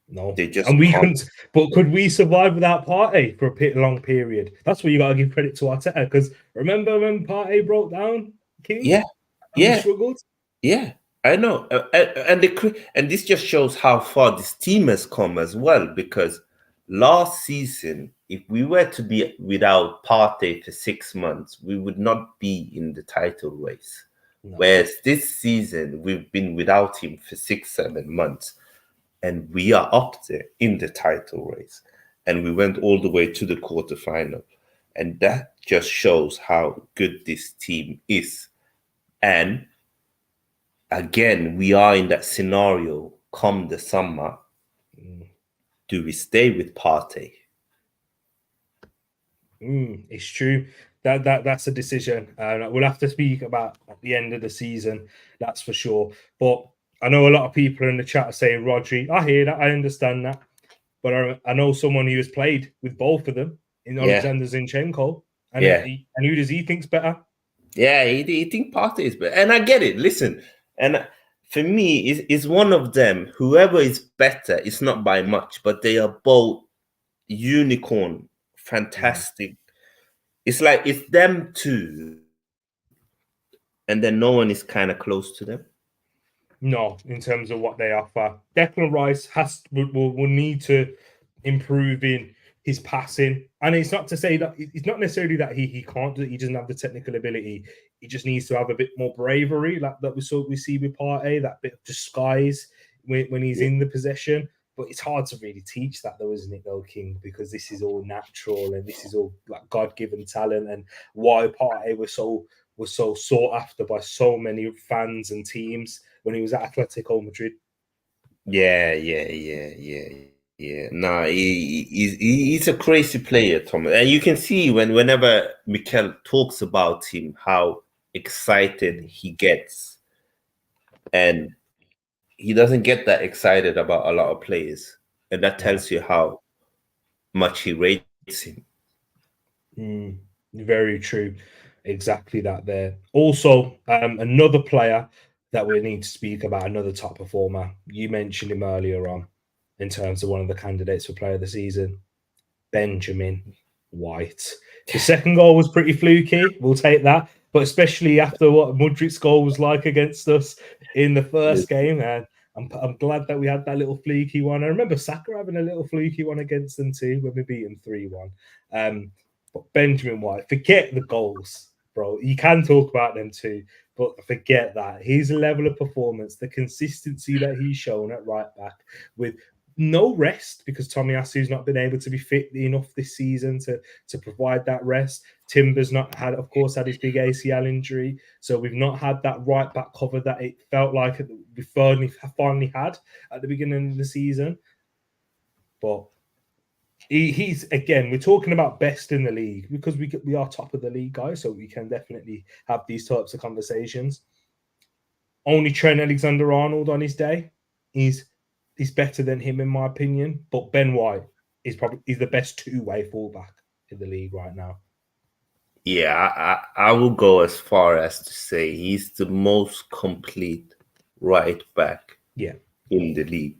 No, they just and we couldn't. But could we survive without Partey for a long period? That's where you got to give credit to Arteta because remember when Partey broke down, King? Yeah, struggled. Yeah, I know, and this just shows how far this team has come as well. Because last season, if we were to be without Partey for 6 months, we would not be in the title race. No. Whereas this season, we've been without him for 6-7 months, and we are up there in the title race. And we went all the way to the quarterfinal, and that just shows how good this team is. And again, we are in that scenario come the summer. Do we stay with Partey? It's true. That's a decision. We'll have to speak about at the end of the season, that's for sure. But I know a lot of people in the chat are saying Rodri. I hear that. I understand that. But I know someone who has played with both of them in Alexander Zinchenko. And who does he think's better? Yeah, he think Partey is better. And I get it. Listen, and for me, is one of them. Whoever is better, it's not by much, but they are both unicorn, fantastic. It's like it's them two, and then no one is kind of close to them. No, in terms of what they offer, Declan Rice will need to improve in his passing, and it's not to say that it's not necessarily that he can't do it. He doesn't have the technical ability. He just needs to have a bit more bravery, like that we see with Partey, that bit of disguise when he's in the possession. But it's hard to really teach that, though, isn't it, though, King? Because this is all natural and this is all like God-given talent, and why Partey was so sought after by so many fans and teams when he was at Atletico Madrid. Yeah. No, he's a crazy player, Thomas. And you can see whenever Mikel talks about him, how excited he gets. And he doesn't get that excited about a lot of players. And that tells you how much he rates him. Very true. Exactly that there. Also, another player that we need to speak about, another top performer. You mentioned him earlier on in terms of one of the candidates for player of the season, Benjamin White. The second goal was pretty fluky. We'll take that. But especially after what Mudrik's goal was like against us in the first game. And I'm glad that we had that little fluky one. I remember Saka having a little fluky one against them too when we beat him 3-1. But Benjamin White, forget the goals, bro. You can talk about them too, but forget that. His level of performance, the consistency that he's shown at right back with no rest because Tomiyasu's not been able to be fit enough this season to provide that rest. Timber's not had, of course, had his big ACL injury, so we've not had that right back cover that it felt like we finally had at the beginning of the season. But he's again, we're talking about best in the league because we are top of the league, guys, so we can definitely have these types of conversations. Only Trent Alexander-Arnold on his day is better than him, in my opinion. But Ben White is the best two-way fullback in the league right now. Yeah, I will go as far as to say he's the most complete right back in the league.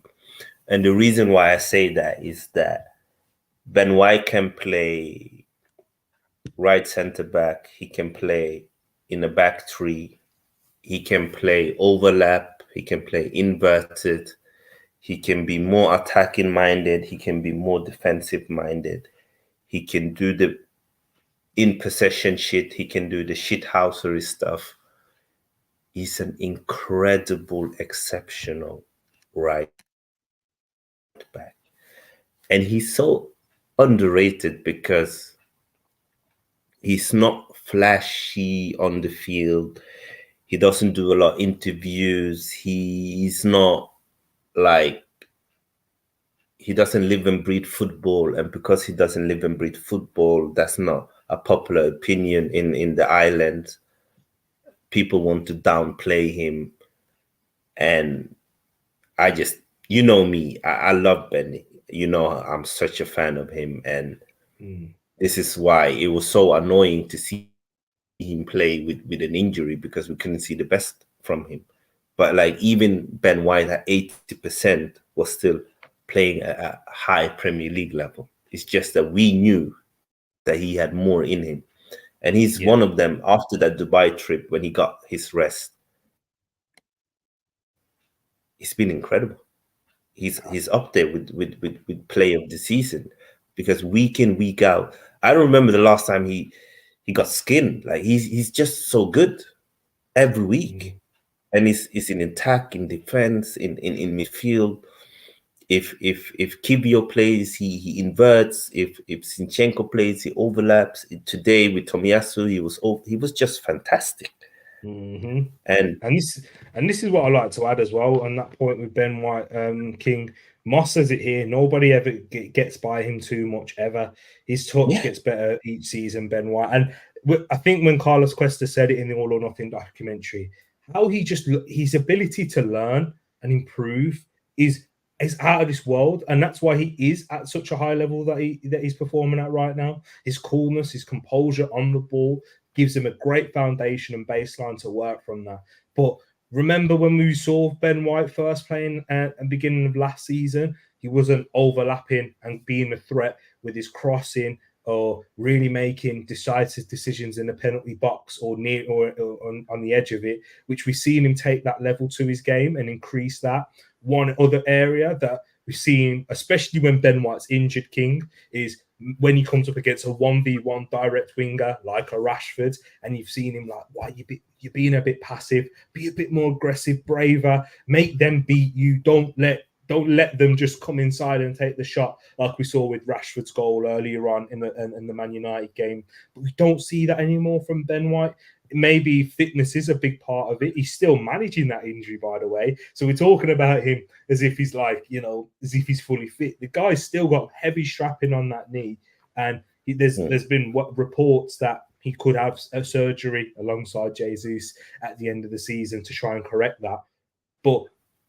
And the reason why I say that is that Ben White can play right centre back. He can play in a back three. He can play overlap. He can play inverted. He can be more attacking minded. He can be more defensive minded. He can do the in possession shit. He can do the shithousery stuff. He's an incredible, exceptional right back. And he's so underrated because he's not flashy on the field. He doesn't do a lot of interviews. He's not like, he doesn't live and breathe football. And because he doesn't live and breathe football, that's not a popular opinion in the island. People want to downplay him. And I just, you know me, I love Ben. You know, I'm such a fan of him. And this is why it was so annoying to see him play with an injury because we couldn't see the best from him. But like even Ben White at 80% was still playing at a high Premier League level. It's just that we knew that he had more in him. And he's one of them after that Dubai trip when he got his rest. He's been incredible. He's up there with play of the season because week in, week out. I don't remember the last time he got skinned. Like he's just so good every week. And he's in attack, in defense, in midfield. If Kibio plays, he inverts. If Zinchenko plays, he overlaps. Today with Tomiyasu, he was just fantastic. And this is what I like to add as well on that point with Ben White. King Moss says it here. Nobody ever gets by him too much ever. His touch gets better each season. Ben White, and I think when Carlos Cuesta said it in the All or Nothing documentary, how his ability to learn and improve is out of this world, and that's why he is at such a high level that he's performing at right now. His coolness, his composure on the ball gives him a great foundation and baseline to work from that. But remember when we saw Ben White first playing at the beginning of last season, he wasn't overlapping and being a threat with his crossing or really making decisive decisions in the penalty box or near or on the edge of it, which we've seen him take that level to his game and increase that. One other area that we've seen, especially when Ben White's injured, King, is when he comes up against a 1v1 direct winger like a Rashford, and you've seen him like, why you're being a bit passive, be a bit more aggressive, braver, make them beat you. Don't let them just come inside and take the shot like we saw with Rashford's goal earlier on in the Man United game. But we don't see that anymore from Ben White. Maybe fitness is a big part of it. He's still managing that injury, by the way. So we're talking about him as if he's like, as if he's fully fit. The guy's still got heavy strapping on that knee. And there's been reports that he could have a surgery alongside Jesus at the end of the season to try and correct that. But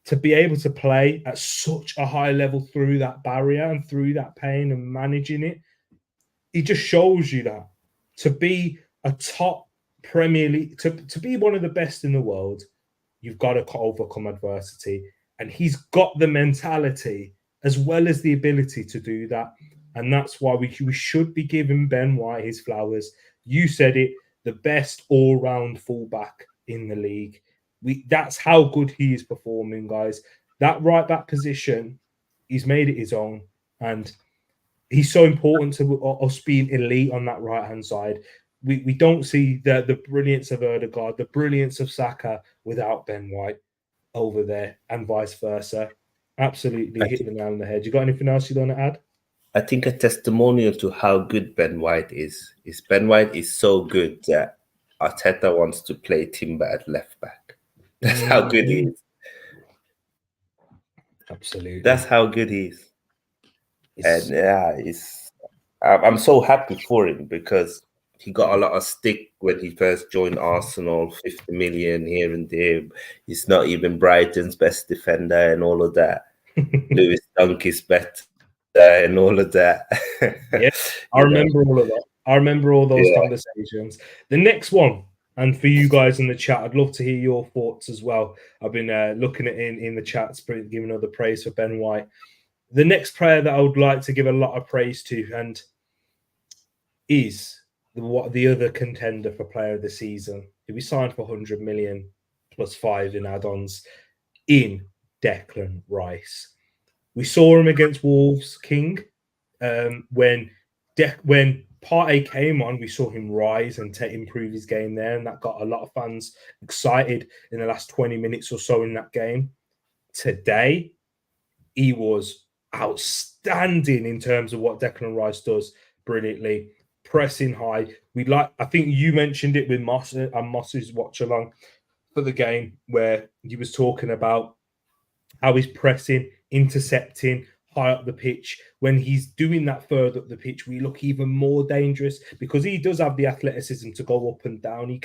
to be able to play at such a high level through that barrier and through that pain and managing it, it just shows you that to be a top Premier League, to be one of the best in the world, you've got to overcome adversity. And he's got the mentality as well as the ability to do that. And that's why we should be giving Ben White his flowers. You said it, the best all-round fullback in the league. That's how good he is performing, guys. That right back position, he's made it his own. And he's so important to us being elite on that right-hand side. We don't see the brilliance of Odegaard, the brilliance of Saka without Ben White over there, and vice versa. Absolutely hit the nail on the head. You got anything else you want to add? I think a testimonial to how good Ben White is Ben White is so good that Arteta wants to play Timber at left back. That's how good he is. Absolutely. That's how good he is. And yeah, I'm so happy for him because he got a lot of stick when he first joined Arsenal, 50 million here and there. He's not even Brighton's best defender and all of that. Lewis Dunk is better and all of that. Yeah, I remember all of that. I remember all those conversations. The next one, and for you guys in the chat, I'd love to hear your thoughts as well. I've been looking at in the chats, giving other praise for Ben White. The next player that I would like to give a lot of praise to, and is the other contender for player of the season. He'll be signed for 100 million plus 5 in add-ons in Declan Rice. We saw him against Wolves, King. When Partey came on, we saw him rise and improve his game there, and that got a lot of fans excited in the last 20 minutes or so in that game. Today, he was outstanding in terms of what Declan Rice does brilliantly, pressing high. I think you mentioned it with Moss and Moss's watch along for the game, where he was talking about how he's pressing, intercepting high up the pitch. When he's doing that further up the pitch, we look even more dangerous because he does have the athleticism to go up and down.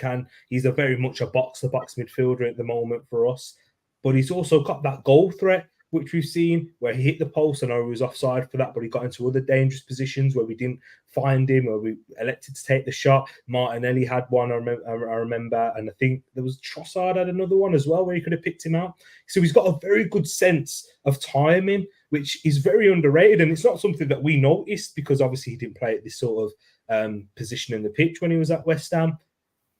He's very much a box-to-box midfielder at the moment for us, but he's also got that goal threat, which we've seen where he hit the post. I know he was offside for that, but he got into other dangerous positions where we didn't find him, where we elected to take the shot. Martinelli had one, I remember, and I think there was Trossard had another one as well where he could have picked him out. So he's got a very good sense of timing, which is very underrated, and it's not something that we noticed because obviously he didn't play at this sort of position in the pitch when he was at West Ham.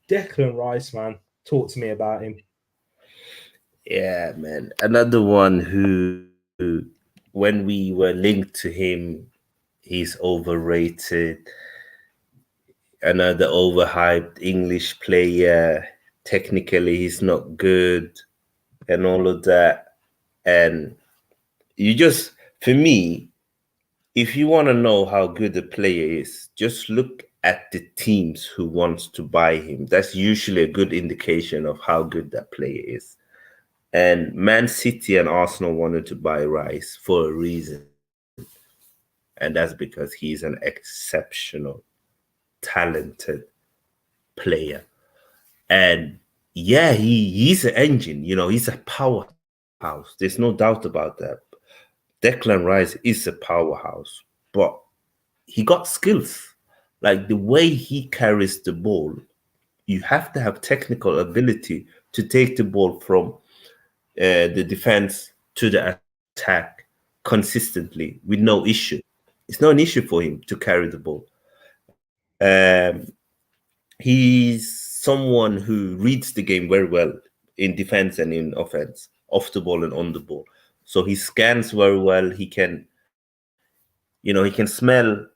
Declan Rice, man, talk to me about him. Yeah, man. Another one who, when we were linked to him, he's overrated. Another overhyped English player. Technically, he's not good and all of that. And for me, if you want to know how good a player is, just look at the teams who wants to buy him. That's usually a good indication of how good that player is. And Man City and Arsenal wanted to buy Rice for a reason. And that's because he's an exceptional, talented player. And yeah, he's an engine. He's a powerhouse. There's no doubt about that. Declan Rice is a powerhouse, but he got skills. Like the way he carries the ball, you have to have technical ability to take the ball from the defense to the attack consistently with no issue. It's not an issue for him to carry the ball. He's someone who reads the game very well in defense and in offense, off the ball and on the ball. So he scans very well. He can smell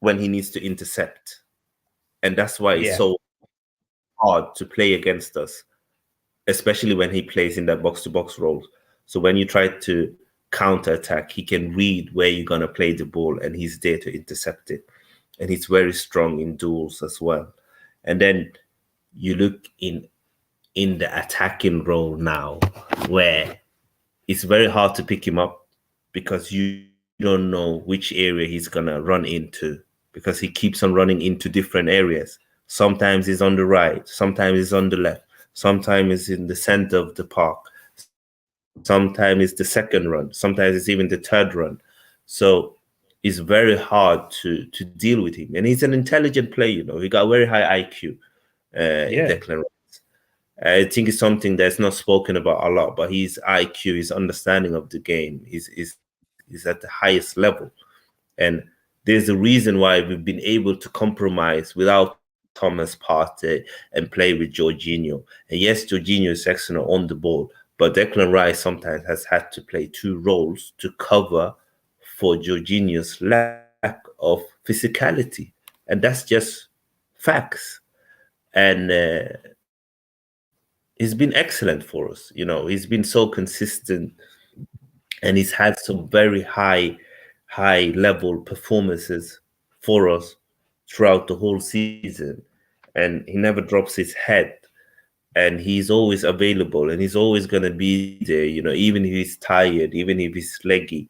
when he needs to intercept. And that's why it's so hard to play against us, especially when he plays in that box-to-box role. So when you try to counter-attack, he can read where you're going to play the ball, and he's there to intercept it. And he's very strong in duels as well. And then you look in the attacking role now, where it's very hard to pick him up because you don't know which area he's going to run into, because he keeps on running into different areas. Sometimes he's on the right, sometimes he's on the left, sometimes he's in the center of the park, sometimes it's the second run, sometimes it's even the third run. So it's very hard to deal with him. And he's an intelligent player, He got a very high IQ, Declan Rice. I think it's something that's not spoken about a lot, but his IQ, his understanding of the game is at the highest level. And there's a reason why we've been able to compromise without Thomas Partey and play with Jorginho. And yes, Jorginho is excellent on the ball, but Declan Rice sometimes has had to play two roles to cover for Jorginho's lack of physicality. And that's just facts. And he's been excellent for us. He's been so consistent. and he's had some very high level performances for us throughout the whole season, and he never drops his head, and he's always available, and he's always going to be there, even if he's tired, even if he's leggy,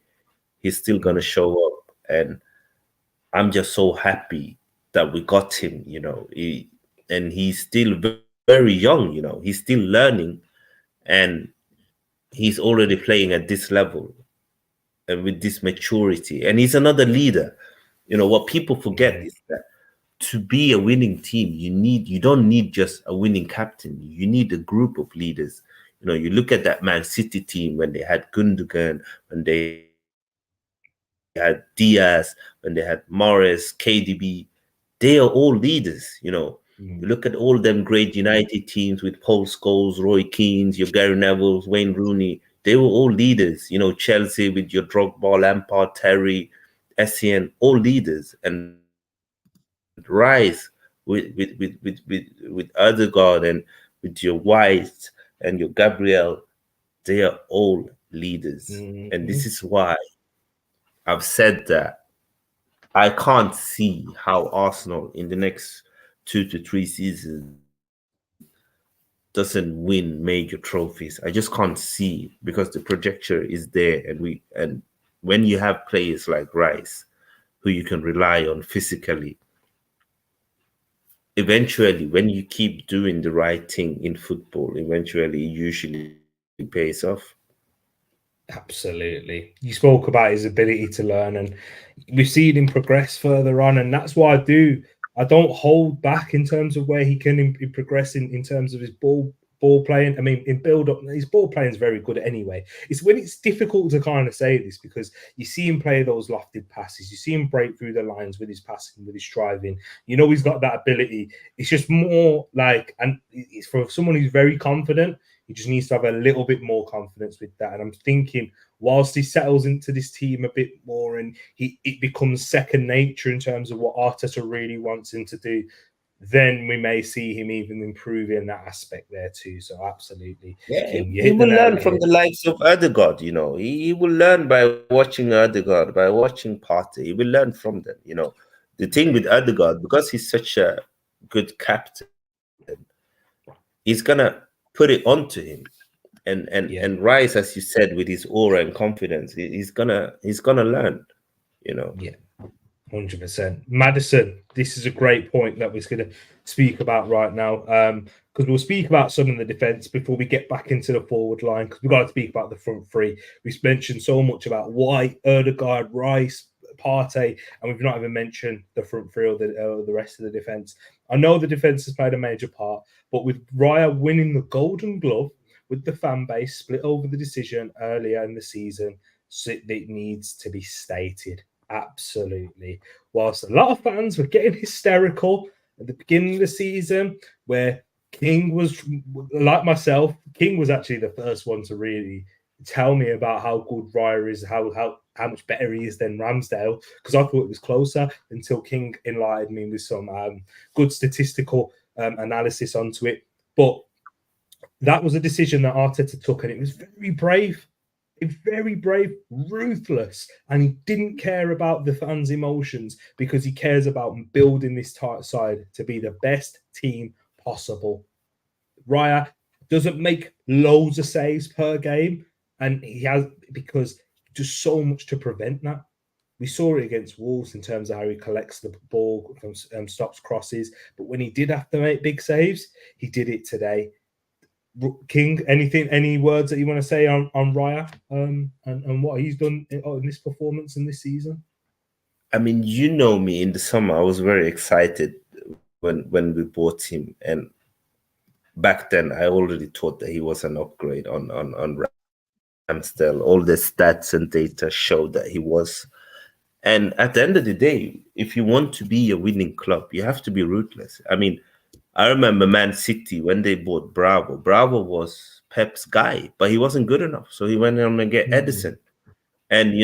he's still going to show up. And I'm just so happy that we got him, and he's still very young, he's still learning, and he's already playing at this level and with this maturity, and he's another leader. What people forget is that to be a winning team, you don't need just a winning captain. You need a group of leaders. You look at that Man City team when they had Gundogan, when they had Diaz, when they had Morris, KDB. They are all leaders. You look at all them great United teams with Paul Scholes, Roy Keane, your Gary Neville, Wayne Rooney. They were all leaders. Chelsea with your Drogba, Lampard, Terry, Essien, all leaders. And Rice with Odegaard, and with your White and your Gabriel, they are all leaders. And this is why I've said that I can't see how Arsenal in the next 2 to 3 seasons doesn't win major trophies. I just can't see, because the projection is there, and when you have players like Rice who you can rely on physically, eventually, when you keep doing the right thing in football, eventually it usually pays off. Absolutely. You spoke about his ability to learn, and we've seen him progress further on, and that's why I don't hold back in terms of where he can progress in terms of his ball playing. I mean, in build up, his ball playing is very good anyway. It's when it's difficult to kind of say this, because you see him play those lofted passes, you see him break through the lines with his passing, with his striving. He's got that ability. It's just more like, and it's for someone who's very confident, he just needs to have a little bit more confidence with that. And I'm thinking, whilst he settles into this team a bit more and it becomes second nature in terms of what Arteta really wants him to do, then we may see him even improving that aspect there too. So absolutely. Yeah, he will learn from the likes of Odegaard, He will learn by watching Odegaard, by watching Partey. He will learn from them, The thing with Odegaard, because he's such a good captain, he's gonna put it onto him. And Rice, as you said, with his aura and confidence, he's gonna learn, Yeah. 100%. Maddison, this is a great point that we're going to speak about right now, because we'll speak about some in the defence before we get back into the forward line, because we've got to speak about the front three. We've mentioned so much about White, Odegaard, Rice, Partey, and we've not even mentioned the front three or the rest of the defence. I know the defence has played a major part, but with Raya winning the Golden Glove, with the fan base split over the decision earlier in the season, so it needs to be stated. Absolutely. Whilst a lot of fans were getting hysterical at the beginning of the season, where King was, like myself, King was actually the first one to really tell me about how good Raya is, how much better he is than Ramsdale, because I thought it was closer, until King enlightened me with some good statistical analysis onto it. But that was a decision that Arteta took, and it was very brave. Very brave, ruthless, and he didn't care about the fans' emotions, because he cares about building this side to be the best team possible. Raya doesn't make loads of saves per game, and he has, because just so much to prevent that. We saw it against Wolves in terms of how he collects the ball from stops crosses, but when he did have to make big saves, he did it today. King, any words that you want to say on Raya and what he's done in this performance in this season? I mean, me, in the summer, I was very excited when we bought him, and back then I already thought that he was an upgrade on Ramsdale. All the stats and data showed that he was. And at the end of the day, if you want to be a winning club, you have to be ruthless. I mean, I remember Man City when they bought Bravo. Bravo was Pep's guy, but he wasn't good enough. So he went on and get Edison. And,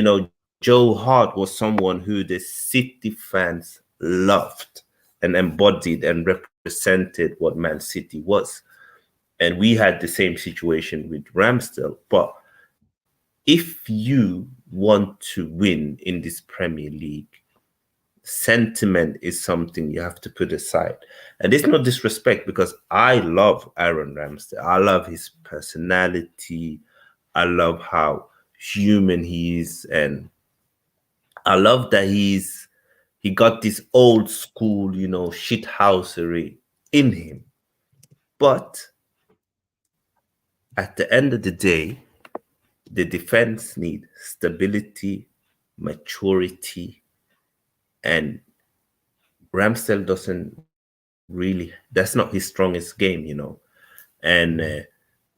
Joe Hart was someone who the City fans loved and embodied and represented what Man City was. And we had the same situation with Ramsdale. But if you want to win in this Premier League, sentiment is something you have to put aside. And it's no disrespect, because I love Aaron Ramsdale. I love his personality. I love how human he is. And I love that he got this old school, shithousery in him. But at the end of the day, the defense need stability, maturity, and Ramsdale doesn't really, that's not his strongest game. And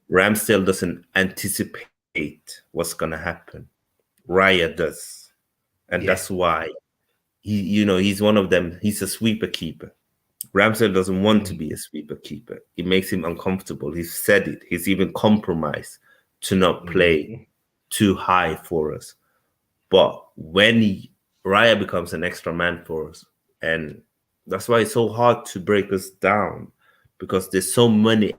Ramsdale doesn't anticipate what's going to happen. Raya does. And that's why he's one of them. He's a sweeper keeper. Ramsdale doesn't want to be a sweeper keeper. It makes him uncomfortable. He's said it. He's even compromised to not play too high for us. But when Raya becomes an extra man for us, and that's why it's so hard to break us down, because there's so many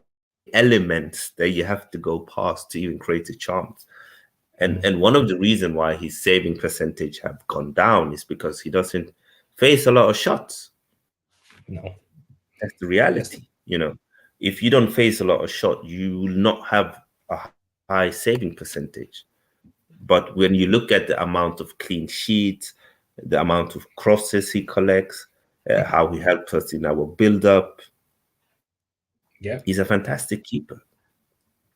elements that you have to go past to even create a chance. And one of the reasons why his saving percentage have gone down is because he doesn't face a lot of shots. No. That's the reality. If you don't face a lot of shots, you will not have a high saving percentage. But when you look at the amount of clean sheets, the amount of crosses he collects, how he helps us in our build-up, he's a fantastic keeper.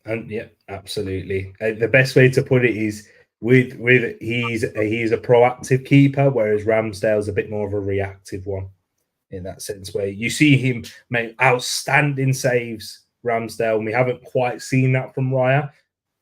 And absolutely. The best way to put it is with he's a proactive keeper, whereas Ramsdale's a bit more of a reactive one, in that sense, where you see him make outstanding saves, Ramsdale, and we haven't quite seen that from Raya.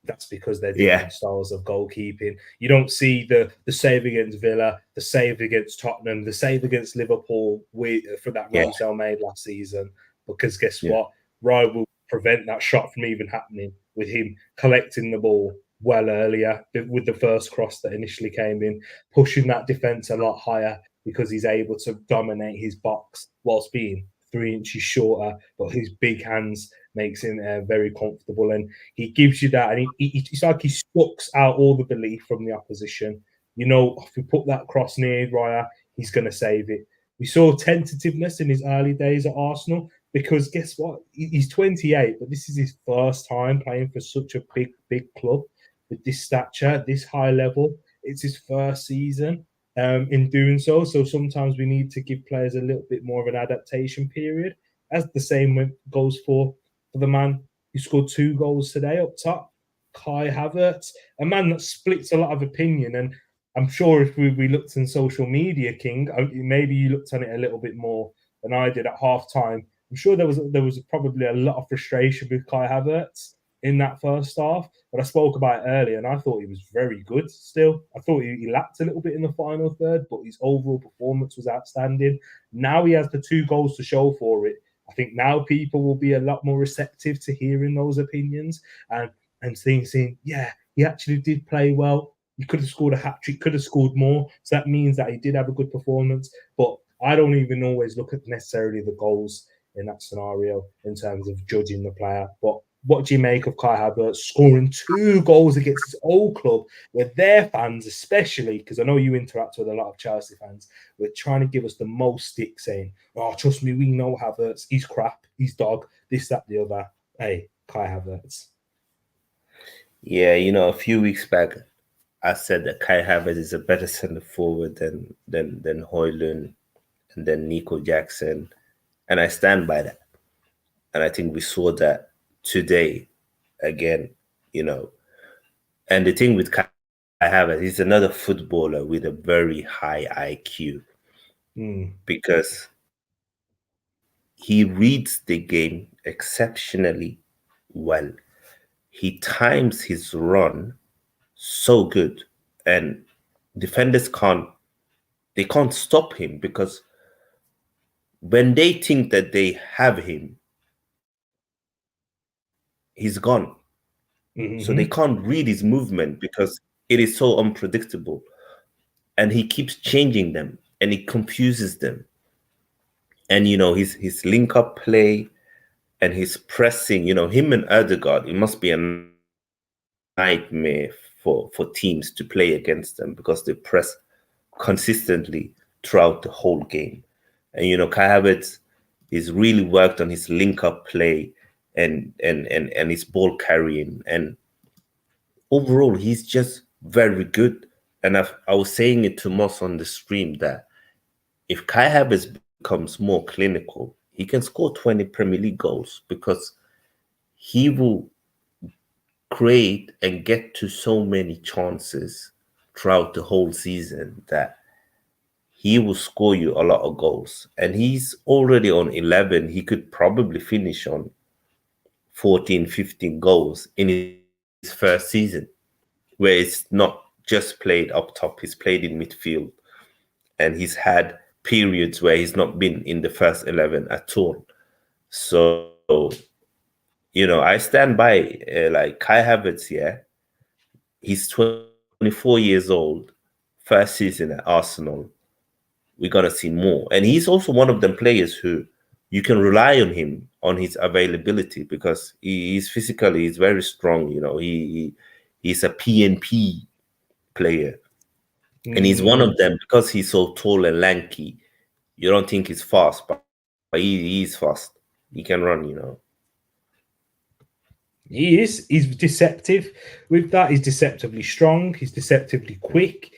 That's because they're different styles of goalkeeping. You don't see the save against Villa, the save against Tottenham, the save against Liverpool for that Ramsdale made last season. Because guess what? Raya will prevent that shot from even happening with him collecting the ball well earlier with the first cross that initially came in, pushing that defence a lot higher, because he's able to dominate his box whilst being 3 inches shorter, but his big hands makes him very comfortable, and he gives you that, and it's like he sucks out all the belief from the opposition. If we put that cross near Raya, he's going to save it. We saw tentativeness in his early days at Arsenal, because guess what? He's 28, but this is his first time playing for such a big club with this stature, this high level. It's his first season in doing so. So sometimes we need to give players a little bit more of an adaptation period, as the same goes for the man who scored 2 goals today up top, Kai Havertz, a man that splits a lot of opinion. And I'm sure if we looked in social media, King, maybe you looked on it a little bit more than I did at halftime. I'm sure there was probably a lot of frustration with Kai Havertz in that first half, but I spoke about it earlier, and I thought he was very good still. I thought he lacked a little bit in the final third, but his overall performance was outstanding. Now he has the 2 goals to show for it. I think now people will be a lot more receptive to hearing those opinions and saying, yeah, he actually did play well. He could have scored a hat-trick, could have scored more. So that means that he did have a good performance. But I don't even always look at necessarily the goals in that scenario in terms of judging the player. But what do you make of Kai Havertz scoring 2 goals against his old club, where their fans, especially, because I know you interact with a lot of Chelsea fans, were trying to give us the most stick, saying, oh, trust me, we know Havertz, he's crap, he's dog, this, that, the other. Hey, Kai Havertz. Yeah, a few weeks back, I said that Kai Havertz is a better centre forward than Højlund and then Nico Jackson. And I stand by that. And I think we saw that today again, And the thing with Kai Havertz, he's another footballer with a very high IQ. Because he reads the game exceptionally well. He times his run so good, and defenders can't stop him, because when they think that they have him, he's gone. So they can't read his movement, because it is so unpredictable, and he keeps changing them, and it confuses them. And his link-up play and his pressing, him and Odegaard, it must be a nightmare for teams to play against them because they press consistently throughout the whole game. And Kai Havertz is really worked on his link-up play and his ball carrying, and overall he's just very good. And I was saying it to Moss on the stream that if Kai Havertz becomes more clinical, he can score 20 Premier League goals because he will create and get to so many chances throughout the whole season that he will score you a lot of goals. And he's already on 11. He could probably finish on 14, 15 goals in his first season, where it's not just played up top, he's played in midfield. And he's had periods where he's not been in the first 11 at all. So, I stand by like Kai Havertz, he's 24 years old, first season at Arsenal. We got to see more. And he's also one of them players who you can rely on him, on his availability, because he's very strong. He's a PNP player. And he's one of them because he's so tall and lanky. You don't think he's fast, but he's fast. He can run, He is. He's deceptive with that. He's deceptively strong. He's deceptively quick.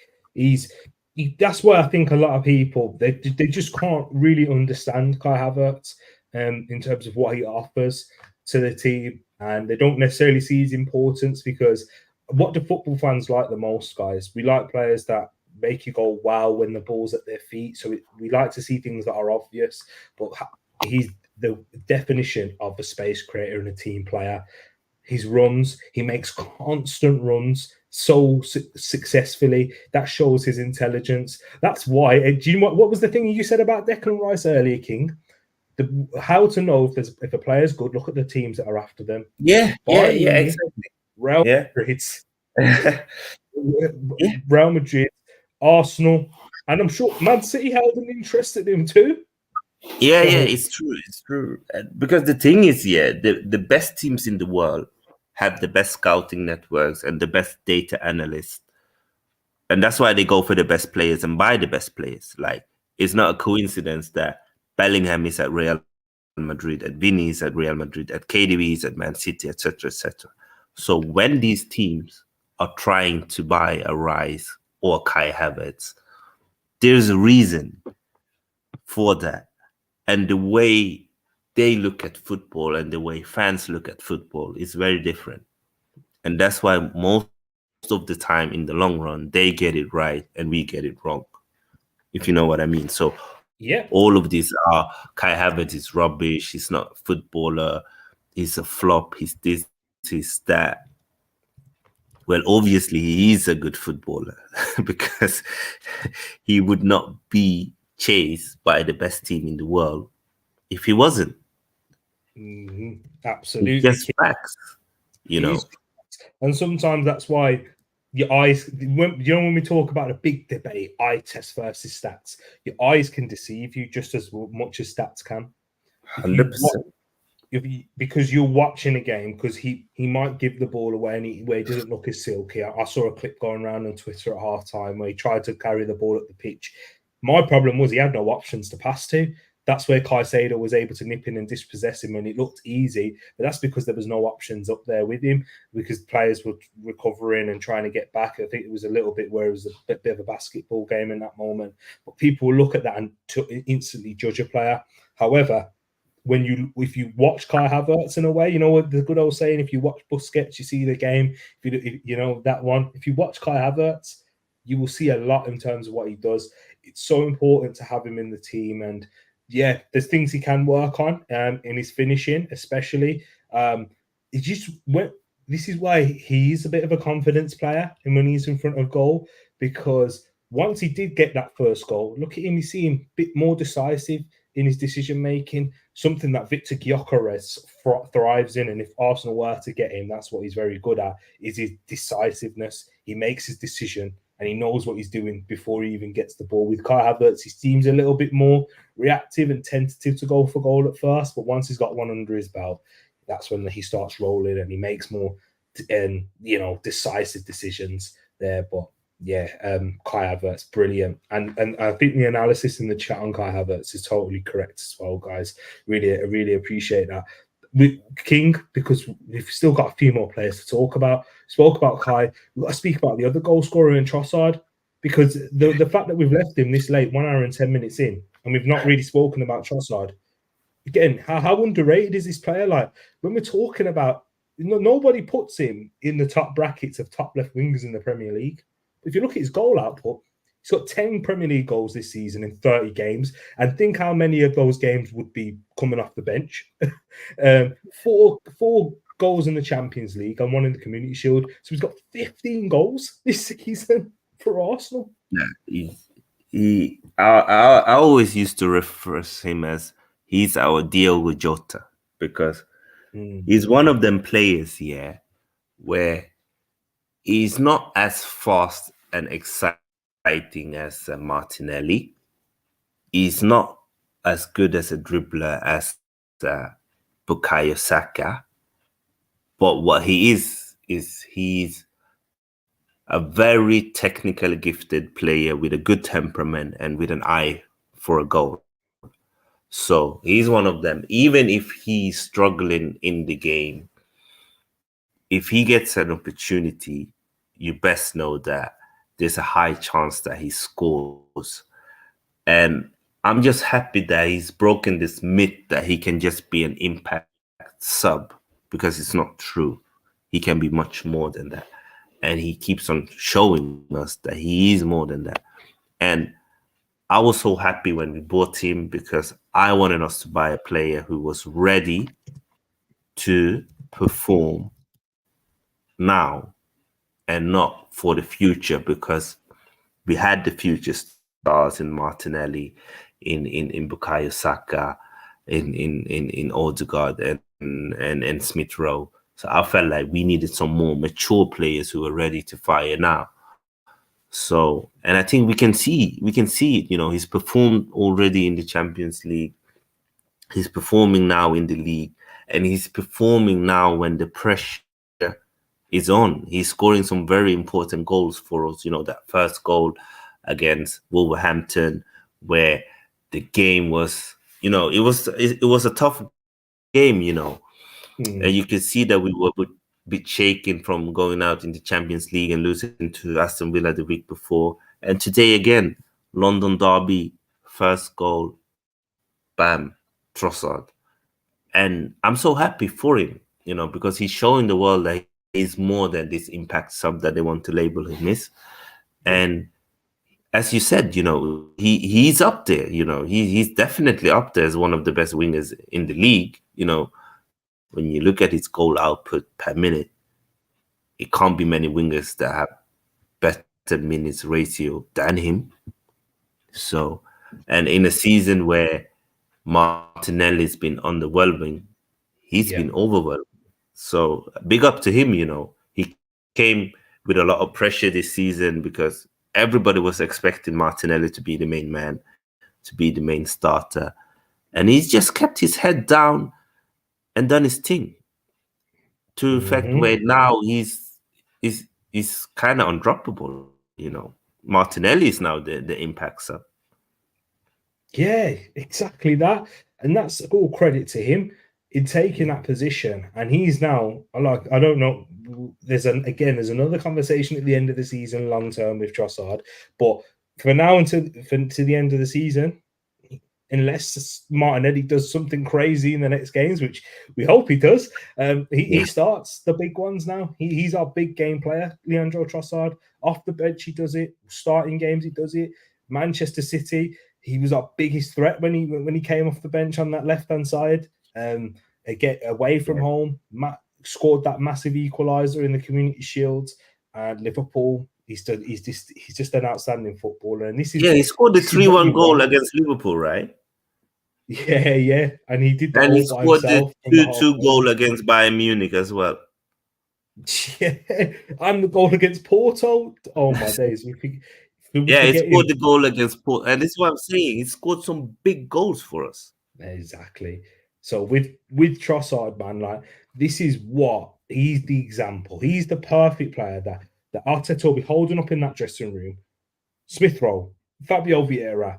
That's why I think a lot of people, they just can't really understand Kai Havertz in terms of what he offers to the team. And they don't necessarily see his importance, because what do football fans like the most, guys? We like players that make you go, wow, when the ball's at their feet. So we like to see things that are obvious. But he's the definition of a space creator and a team player. His runs, he makes constant runs so successfully. That shows his intelligence. That's why. Do you know what was the thing you said about Declan Rice earlier, King? How to know if a player's good? Look at the teams that are after them. Yeah, exactly. Real Madrid, Real Madrid, Arsenal, and I'm sure Man City held an interest in him too. Yeah, it's true. Because the thing is, the best teams in the world have the best scouting networks and the best data analysts. And that's why they go for the best players and buy the best players. Like, it's not a coincidence that Bellingham is at Real Madrid, at Vinny is at Real Madrid, at KDB is at Man City, etc., etc. So when these teams are trying to buy a Rice or Kai Havertz, there's a reason for that. And the way they look at football and the way fans look at football is very different. And that's why most of the time in the long run, they get it right and we get it wrong, if you know what I mean. So all of these are, Kai Havertz is rubbish, he's not a footballer, he's a flop, he's this, he's that. Well, obviously he is a good footballer because he would not be chased by the best team in the world if he wasn't. Absolutely. It's just facts, And sometimes that's why your eyes, when we talk about a big debate, eye test versus stats, your eyes can deceive you just as much as stats can. 100%. Because you're watching a game, because he might give the ball away where he doesn't look as silky. I saw a clip going around on Twitter at halftime where he tried to carry the ball up the pitch. My problem was he had no options to pass to. That's where Caicedo was able to nip in and dispossess him, and it looked easy. But that's because there was no options up there with him, because players were recovering and trying to get back. I think it was a little bit where it was a bit of a basketball game in that moment. But people will look at that and instantly judge a player. However, if you watch Kai Havertz in a way, you know what the good old saying, if you watch Busquets, you see the game. If you know that one. If you watch Kai Havertz, you will see a lot in terms of what he does. It's so important to have him in the team. And there's things he can work on in his finishing, especially. This is why he's a bit of a confidence player and when he's in front of goal, because once he did get that first goal, look at him, you see him a bit more decisive in his decision making, something that Victor Gyökeres thrives in. And if Arsenal were to get him, that's what he's very good at, is his decisiveness. He makes his decision and he knows what he's doing before he even gets the ball. With Kai Havertz, he seems a little bit more reactive and tentative to go for goal at first, but once he's got one under his belt, that's when he starts rolling and he makes more and decisive decisions there. But yeah, Kai Havertz, brilliant, and I think the analysis in the chat on Kai Havertz is totally correct as well, guys. Really appreciate that. With King, because we've still got a few more players to talk about. Spoke about Kai. We've got to speak about the other goal scorer in Trossard, because the fact that we've left him this late, 1 hour and 10 minutes in, and we've not really spoken about Trossard. Again, how underrated is this player? Like, when we're talking about, nobody puts him in the top brackets of top left wingers in the Premier League. If you look at his goal output, he's got 10 Premier League goals this season in 30 games. And think how many of those games would be coming off the bench. Four goals in the Champions League and 1 in the Community Shield. So he's got 15 goals this season for Arsenal. Yeah, I always used to refer to him as he's our Diogo Jota, because he's one of them players, where he's not as fast and exciting as Martinelli. He's not as good as a dribbler as Bukayo Saka. But what he is he's a very technically gifted player with a good temperament and with an eye for a goal. So he's one of them. Even if he's struggling in the game, if he gets an opportunity, you best know that there's a high chance that he scores. And I'm just happy that he's broken this myth that he can just be an impact sub, because it's not true. He can be much more than that. And he keeps on showing us that he is more than that. And I was so happy when we bought him, because I wanted us to buy a player who was ready to perform now and not for the future, because we had the future stars in Martinelli, in Bukayo Saka, in Odegaard and Smith Rowe. So I felt like we needed some more mature players who are ready to fire now. So, and I think we can see it. He's performed already in the Champions League. He's performing now in the league, and he's performing now when the pressure is on. He's scoring some very important goals for us. That first goal against Wolverhampton, where the game was, it was a tough game, and you could see that we were a bit shaken from going out in the Champions League and losing to Aston Villa the week before. And today again, London derby, first goal, bam, Trossard. And I'm so happy for him, because he's showing the world that he's more than this impact sub that they want to label him as. And as you said, he's up there. He's definitely up there as one of the best wingers in the league. When you look at his goal output per minute, it can't be many wingers that have better minutes ratio than him. So, and in a season where Martinelli's been underwhelming, he's been overwhelming. So big up to him. He came with a lot of pressure this season, because everybody was expecting Martinelli to be the main man, to be the main starter. And he's just kept his head down and done his thing, to the fact where now he's kind of undroppable. Martinelli is now the impact sub. Yeah, exactly that. And that's all credit to him in taking that position. And he's now, I don't know, there's another conversation at the end of the season, long term, with Trossard. But for now to the end of the season, unless Martinelli does something crazy in the next games, which we hope he does, he starts the big ones now. He's our big game player, Leandro Trossard. Off the bench, he does it. Starting games, he does it. Manchester City, he was our biggest threat when he came off the bench on that left-hand side. Get away from home, scored that massive equaliser in the Community Shield. And Liverpool, he's just an outstanding footballer. And this is he scored the 3-1 goal against Liverpool, right? Yeah, and he did that. And he scored the 2-2 goal against Bayern Munich as well. Yeah, and the goal against Porto. Oh my days! He scored the goal against Porto, and this is what I'm saying. He scored some big goals for us. Exactly. So with Trossard, man, like, this is what he's the example. He's the perfect player that Arteta will be holding up in that dressing room. Smith Rowe, Fabio Vieira,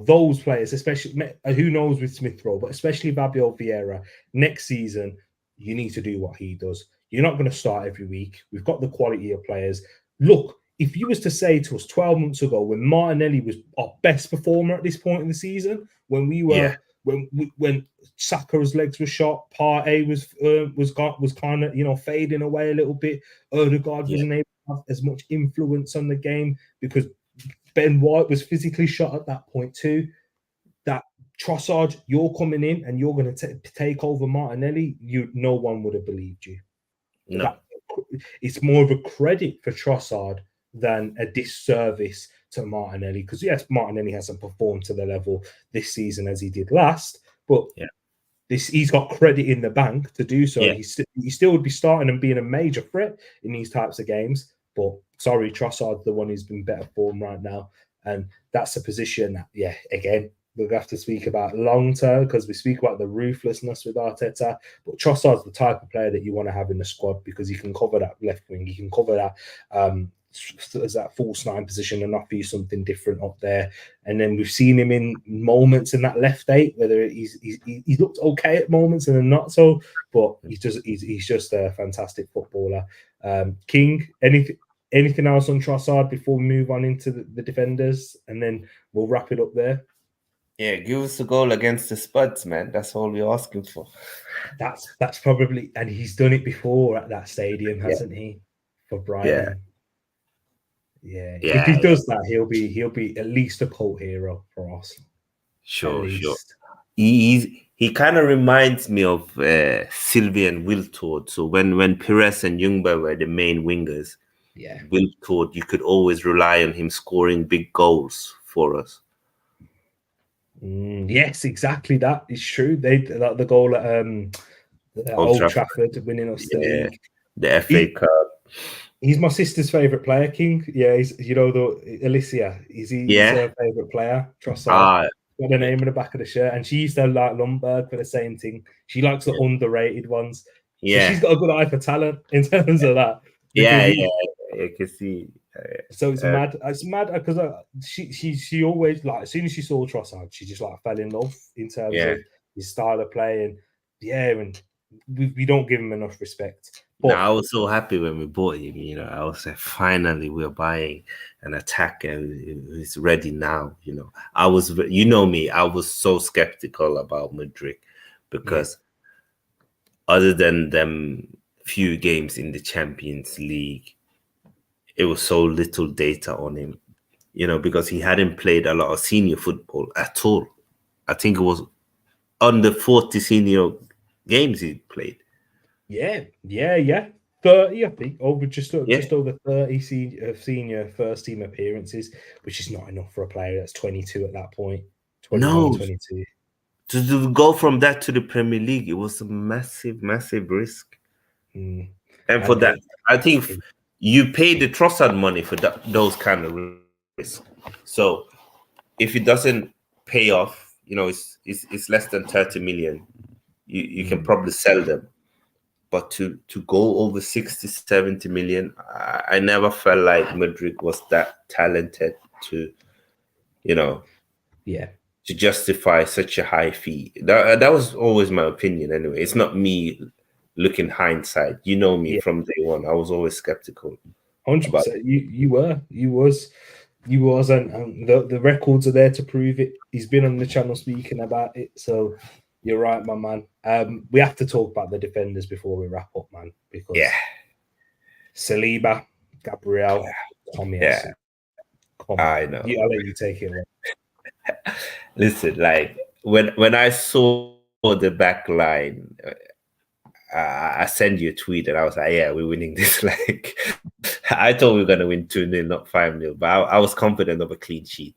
those players, especially, who knows with Smith Rowe, but especially Fabio Vieira, next season, you need to do what he does. You're not going to start every week. We've got the quality of players. Look, if you was to say to us 12 months ago, when Martinelli was our best performer at this point in the season, when we were when Saka's legs were shot, Partey was kind of fading away a little bit. Odegaard wasn't able to have as much influence on the game because Ben White was physically shot at that point too. That Trossard, you're coming in and you're going to take over Martinelli. No one would have believed you. No. It's more of a credit for Trossard than a disservice to Martinelli, because yes, Martinelli hasn't performed to the level this season as he did last, but he's got credit in the bank to do so. He still would be starting and being a major threat in these types of games. But sorry, Trossard's the one who's been better form right now, and that's a position that again we'll have to speak about long term, because we speak about the ruthlessness with Arteta. But Trossard's the type of player that you want to have in the squad, because he can cover that left wing, he can cover that as that false nine position and offer you something different up there. And then we've seen him in moments in that left eight, whether he's looked okay at moments and then not so, but he's just a fantastic footballer. King, anything else on Trossard before we move on into the defenders, and then we'll wrap it up there? Yeah, give us a goal against the Spurs, man. That's all we're asking for. That's probably, and he's done it before at that stadium, hasn't he? For Brighton. Yeah. If he does that, he'll be at least a cult hero for us. Sure. He kind of reminds me of Sylvain Wiltord. So when Pires and Ljungberg were the main wingers, Wiltord, you could always rely on him scoring big goals for us. Yes, exactly. That is true. The goal at Old Trafford, winning us the league, the FA Cup. He's my sister's favourite player, King. Yeah, he's Alicia. He's her favourite player. Trossard. Got the name in the back of the shirt, and she used to like Lundberg for the same thing. She likes the underrated ones. Yeah, so she's got a good eye for talent in terms of that. You can see. So it's mad. It's mad because she always, like, as soon as she saw Trossard, she just like fell in love in terms of his style of play, and we don't give him enough respect. But I was so happy when we bought him. I was like, finally we're buying an attacker who's ready now. I was, me, I was so skeptical about Mudryk because other than them few games in the Champions League, it was so little data on him, because he hadn't played a lot of senior football at all. I think it was under 40 senior games he played. Yeah. 30, I think, just over 30 senior first team appearances, which is not enough for a player that's 22 at that point. 22. To go from that to the Premier League, it was a massive, massive risk. And for that, I think you pay the Trossard money for those kind of risks. So if it doesn't pay off, it's less than 30 million. You can probably sell them. But to go over 60, 70 million, I never felt like Mudryk was that talented to justify such a high fee. That was always my opinion anyway. It's not me looking hindsight. Me from day one. I was always skeptical. 100%. You was, and the records are there to prove it. He's been on the channel speaking about it, so you're right, my man. We have to talk about the defenders before we wrap up, man, because Saliba, Gabriel, Tommy. I know. I'll let you take it away. Listen, like when I saw the back line, I sent you a tweet and I was like, we're winning this. Like, I thought we were going to win 2-0, not 5-0, but I was confident of a clean sheet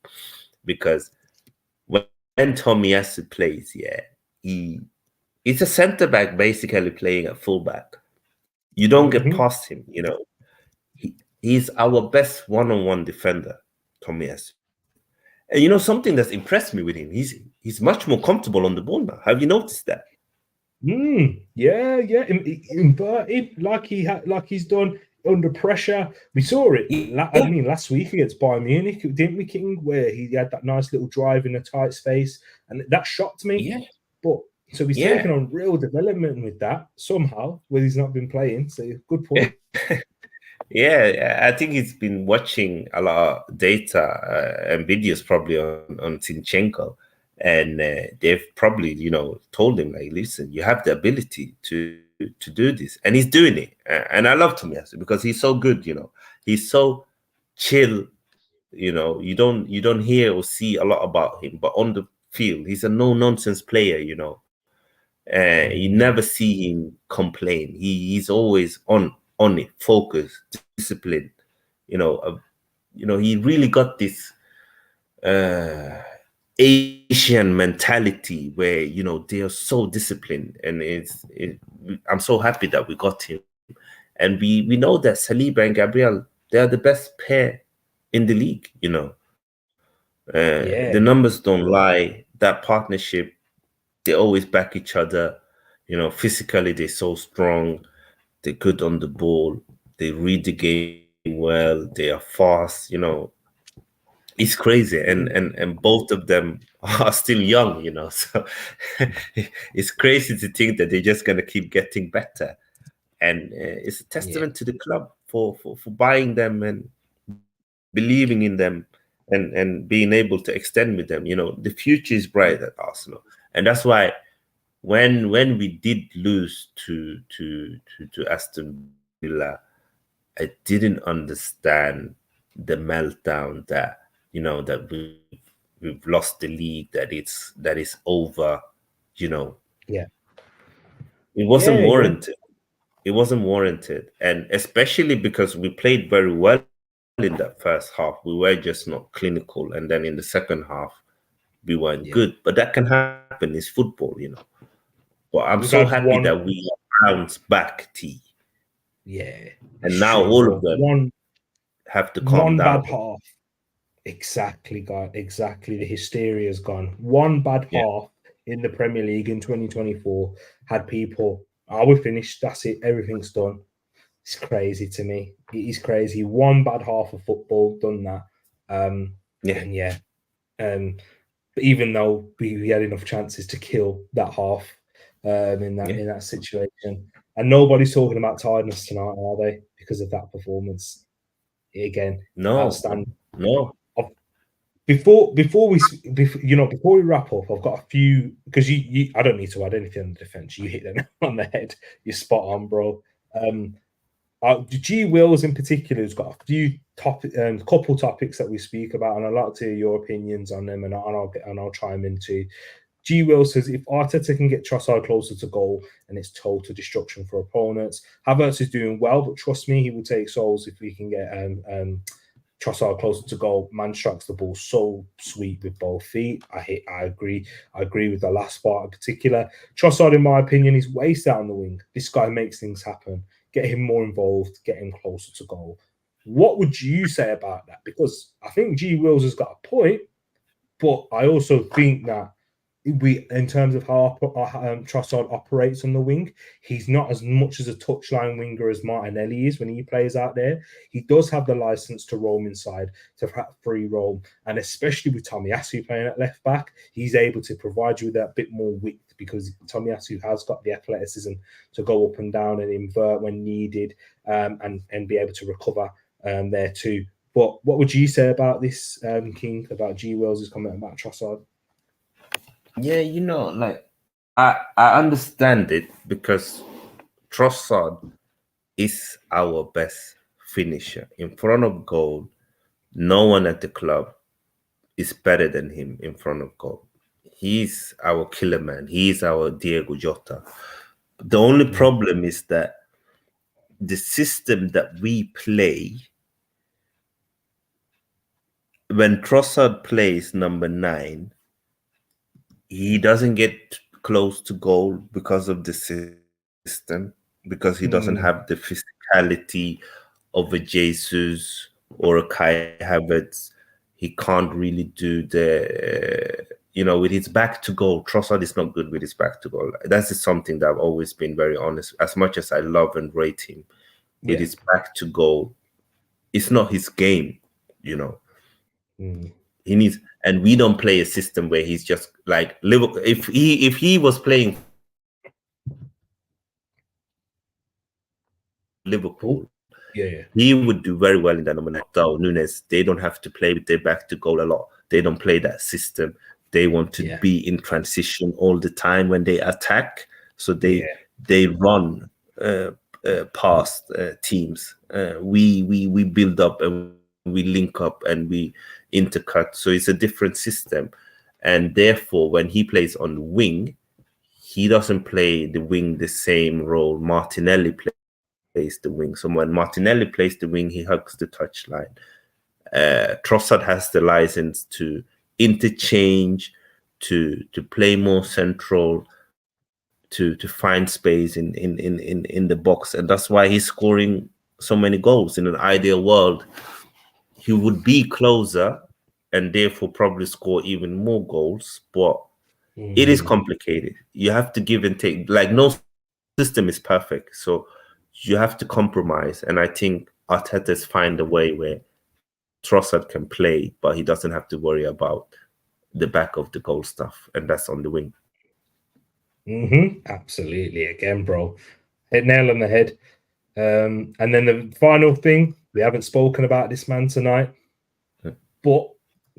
because when Tomiyasu plays, he's a centre back basically playing at fullback. You don't get past him, He's our best one-on-one defender, Tomiyasu. And something that's impressed me with him, he's much more comfortable on the ball now. Have you noticed that? Yeah, inverted like he's done under pressure. We saw it. I mean, last week against Bayern Munich, didn't we, King? Where he had that nice little drive in a tight space, and that shocked me. Yeah. But so he's taken on real development with that somehow, where he's not been playing. So good point. Yeah, I think he's been watching a lot of data and videos probably on Zinchenko, and they've probably told him like, listen, you have the ability to do this, and he's doing it. And I love Tomiyasu because he's so good. He's so chill. You don't hear or see a lot about him, but on the field, he's a no nonsense player. You never see him complain. He's always on it, focused, disciplined. He really got this Asian mentality where they are so disciplined, and I'm so happy that we got him. And we know that Saliba and Gabriel, they are the best pair in the league. The numbers don't lie. That partnership, they always back each other. Physically they're so strong. They're good on the ball. They read the game well. They are fast. It's crazy, and both of them are still young. So it's crazy to think that they're just gonna keep getting better. And it's a testament to the club for buying them and believing in them and being able to extend with them. The future is bright at Arsenal, and that's why when we did lose to Aston Villa, I didn't understand the meltdown that that we've lost the league, that it's over. Yeah, it wasn't warranted. It wasn't warranted, and especially because we played very well in that first half. We were just not clinical, and then in the second half we weren't good. But that can happen. It's football, But I'm so happy that we bounced back, T. Yeah, and now all of them have to calm down. One bad half. Exactly, guy. Exactly. The hysteria has gone. One bad half in the Premier League in 2024 had people, we're finished. That's it. Everything's done. It's crazy to me. It is crazy. One bad half of football, done that. But even though we had enough chances to kill that half in that situation, and nobody's talking about tiredness tonight, are they? Because of that performance. Again, outstanding. No. Before we wrap up, I've got a few, because you I don't need to add anything on the defense. You hit them on the head. You're spot on, bro. G Wills in particular has got a few couple topics that we speak about, and I'd like to hear your opinions on them, and I'll chime in too. G Will says, if Arteta can get Trossard closer to goal, and it's total destruction for opponents. Havertz is doing well, but trust me, he will take souls if we can get Trossard closer to goal. Man strikes the ball so sweet with both feet. I agree. I agree with the last part in particular. Trossard, in my opinion, is wasted out on the wing. This guy makes things happen. Get him more involved. Get him closer to goal. What would you say about that? Because I think G Wills has got a point, but I also think that in terms of how Trossard operates on the wing, he's not as much as a touchline winger as Martinelli is when he plays out there. He does have the license to roam inside, to free roam, and especially with Tomiyasu playing at left back, he's able to provide you with that bit more width, because Tomiyasu has got the athleticism to go up and down and invert when needed, and be able to recover there too. But what would you say about this, King, about G Wills' comment about Trossard? Yeah, I understand it, because Trossard is our best finisher. In front of goal, no one at the club is better than him in front of goal. He's our killer man. He's our Diego Jota. The only problem is that the system that we play, when Trossard plays number 9, he doesn't get close to goal because of the system, because he doesn't have the physicality of a Jesus or a Kai Havertz. He can't really do the with his back to goal, Trossard is not good with his back to goal. That is something that I've always been very honest. As much as I love and rate him, with his back to goal, it's not his game. He needs, and we don't play a system where he's just like Liverpool. If he was playing Liverpool, he would do very well in that number. Nunes, they don't have to play with their back to goal a lot. They don't play that system. They want to be in transition all the time when they attack. So they run past teams. We build up and we link up and we intercut. So it's a different system. And therefore, when he plays on the wing, he doesn't play the wing the same role Martinelli plays the wing. So when Martinelli plays the wing, he hugs the touchline. Trossard has the license to interchange, to play more central, to find space in the box, and that's why he's scoring so many goals. In an ideal world, he would be closer and therefore probably score even more goals, but it is complicated. You have to give and take. Like, no system is perfect, so you have to compromise. And I think Arteta's find a way where Trossard can play, but he doesn't have to worry about the back of the goal stuff, and that's on the wing. Absolutely. Again, bro, hit nail on the head. And then the final thing, we haven't spoken about this man tonight, but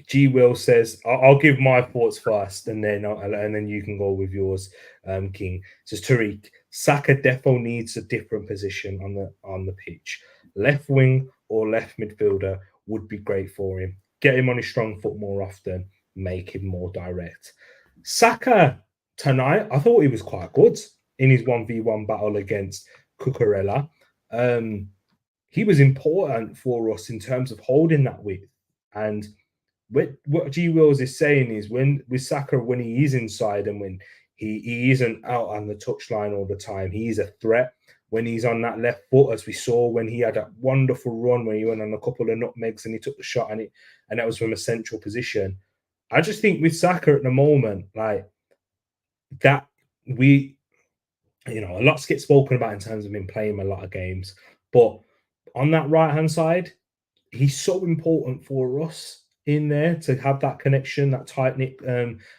G Will says, I'll give my thoughts first, and then you can go with yours, King. It says Tereak, Saka defo needs a different position on the pitch. Left wing or left midfielder would be great for him. Get him on his strong foot more often, make him more direct. Saka tonight, I thought he was quite good in his 1v1 battle against Cucurella. He was important for us in terms of holding that width. And what G Wills is saying is, with Saka, when he is inside and when he isn't out on the touchline all the time, he is a threat. When he's on that left foot, as we saw when he had that wonderful run when he went on a couple of nutmegs and he took the shot and that was from a central position. I just think with Saka at the moment, like that, a lot gets spoken about in terms of him playing a lot of games, but on that right-hand side, he's so important for us in there to have that connection, that tight-knit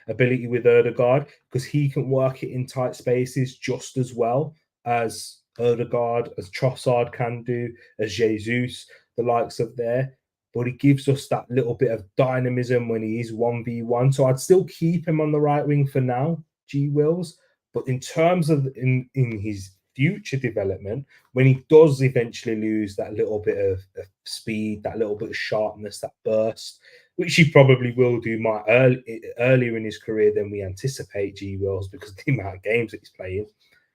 ability with Odegaard, because he can work it in tight spaces just as well as Odegaard, as Trossard can do, as Jesus, the likes of there. But he gives us that little bit of dynamism when he is 1v1. So I'd still keep him on the right wing for now, G Wills. But in terms of in his future development, when he does eventually lose that little bit of speed, that little bit of sharpness, that burst, which he probably will do earlier in his career than we anticipate, G Wills, because of the amount of games that he's playing,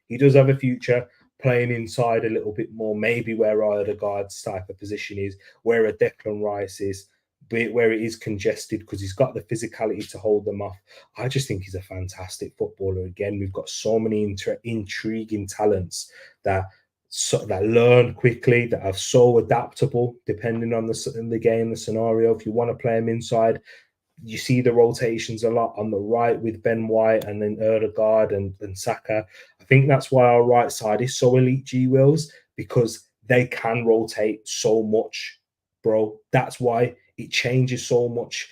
he does have a future playing inside a little bit more, maybe where Odegaard's type of position is, where a Declan Rice is, where it is congested, because he's got the physicality to hold them off. I just think he's a fantastic footballer. Again, we've got so many intriguing talents that learn quickly, that are so adaptable depending on the game, the scenario. If you want to play him inside, you see the rotations a lot on the right with Ben White and then Odegaard and Saka. I think that's why our right side is so elite, G Wills, because they can rotate so much, bro. That's why it changes so much.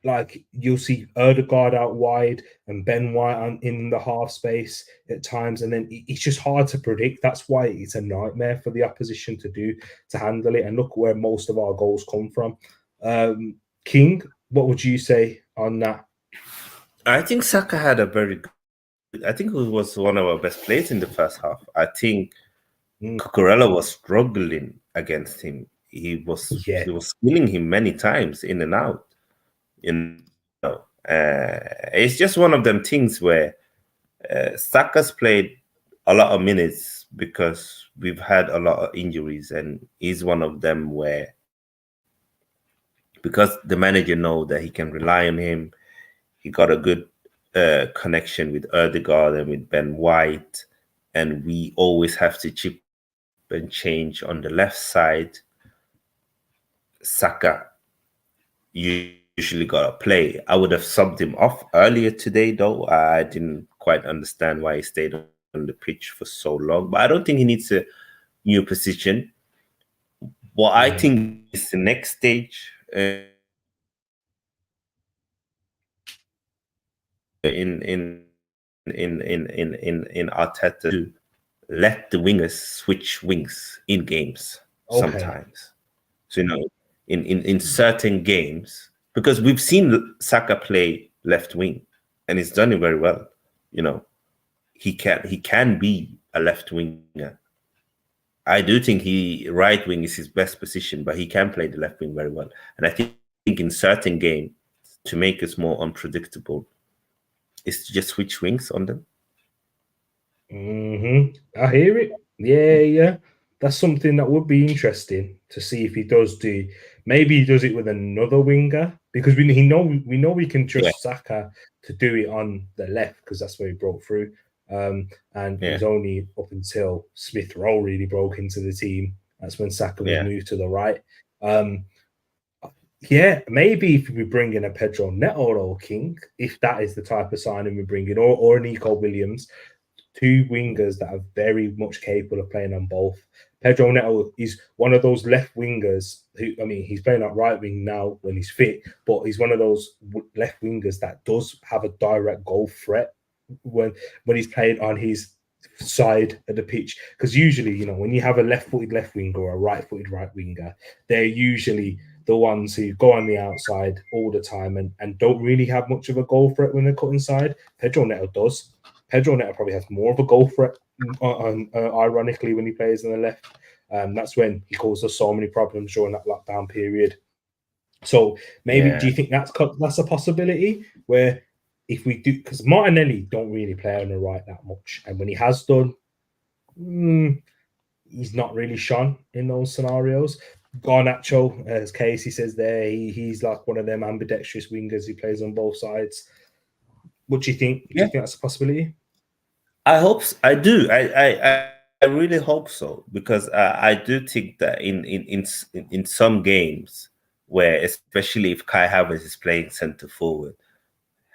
Like, you'll see Odegaard out wide and Ben White in the half space at times, and then it's just hard to predict. That's why it's a nightmare for the opposition to handle it. And look where most of our goals come from. King, what would you say on that? I think Saka had a very good, I think he was one of our best players in the first half. I think Cucurella was struggling against him. He was killing him many times in and out. It's just one of them things where Saka's played a lot of minutes because we've had a lot of injuries, and he's one of them where, because the manager knows that he can rely on him, he got a good connection with Odegaard and with Ben White, and we always have to chip and change on the left side. Saka, you usually got to play. I would have subbed him off earlier today, though. I didn't quite understand why he stayed on the pitch for so long. But I don't think he needs a new position. What I think is the next stage in Arteta to let the wingers switch wings in games sometimes. So in certain games, because we've seen Saka play left wing and he's done it very well. He can be a left winger. I do think right wing is his best position, but he can play the left wing very well. And I think in certain games, to make us more unpredictable, is to just switch wings on them. I hear it. Yeah. That's something that would be interesting to see if he does do. Maybe he does it with another winger, because we know we can trust Saka to do it on the left, because that's where he broke through. And it was only up until Smith Rowe really broke into the team. That's when Saka was moved to the right. Maybe if we bring in a Pedro Neto or King, if that is the type of signing we bring in, or Nico Williams, two wingers that are very much capable of playing on both. Pedro Neto is one of those left wingers who, he's playing at right wing now when he's fit, but he's one of those left wingers that does have a direct goal threat when he's playing on his side of the pitch. Because usually, when you have a left-footed left winger or a right-footed right winger, they're usually the ones who go on the outside all the time and don't really have much of a goal threat when they're cut inside. Pedro Neto does. Pedro Neto probably has more of a goal threat, ironically, when he plays on the left. That's when he caused us so many problems during that lockdown period. So maybe, do you think that's a possibility where if we do, because Martinelli don't really play on the right that much, and when he has done, he's not really shone in those scenarios. Garnacho, as Casey says there, he's like one of them ambidextrous wingers who plays on both sides. What do you think? Do you think that's a possibility? I hope so. I do. I really hope so, because I do think that in some games where, especially if Kai Havertz is playing centre forward,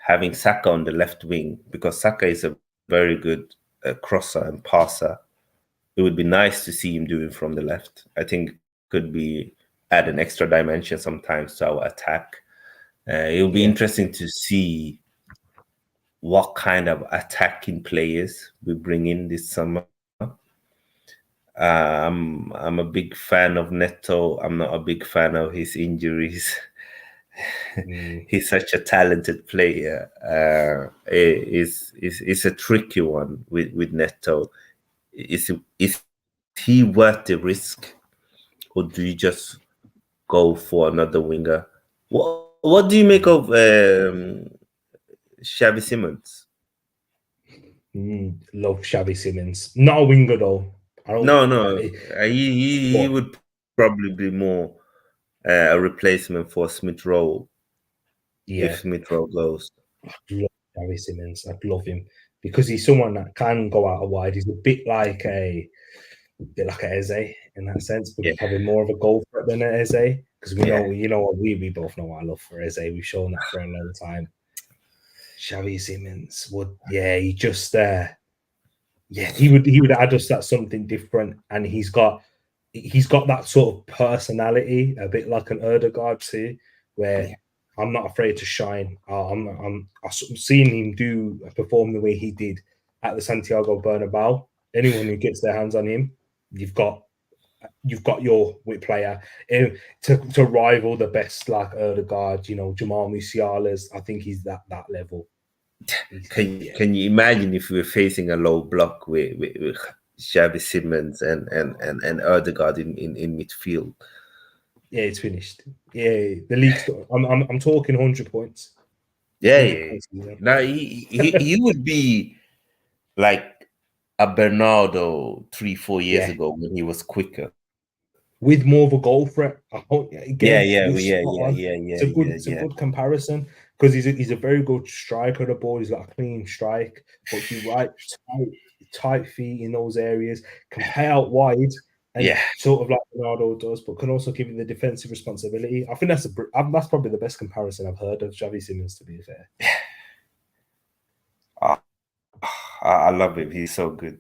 having Saka on the left wing, because Saka is a very good crosser and passer, it would be nice to see him doing from the left. I think could be add an extra dimension sometimes to our attack. It will be interesting to see what kind of attacking players we bring in this summer. I'm a big fan of Neto. I'm not a big fan of his injuries. He's such a talented player. It's a tricky one with Neto. Is he worth the risk, or do you just go for another winger? What do you make of Xavi Simons? Love Xavi Simons. Not a winger though. No. He would probably be more a replacement for Smith Rowe. If Smith Rowe goes. I love Xavi Simons. I'd love him because he's someone that can go out wide. He's a bit like a Eze in that sense, but probably more of a goal threat than an Eze. Because we know, we both know our love for Eze. We've shown that for a long time. Xavi Simons would, he just, he would add us that something different, and he's got that sort of personality, a bit like an Odegaard too, where I'm not afraid to shine. I'm seeing him perform the way he did at the Santiago Bernabeu. Anyone who gets their hands on him, you've got your wit player to rival the best, like Odegaard, Jamal Musiala's. I think he's that level. Can you imagine if we were facing a low block with Xavi Simons and Odegaard in midfield? Yeah, it's finished. Yeah, the league's. I'm talking 100 points. Points, Now he would be like a Bernardo 3-4 years ago when he was quicker, with more of a goal threat. It's a good comparison because he's a very good striker of the ball. He's got a clean strike, but he tight feet in those areas, can play out wide. and sort of like Bernardo does, but can also give you the defensive responsibility. I think that's probably the best comparison I've heard of Xavi Simons, to be fair. I love him. He's so good.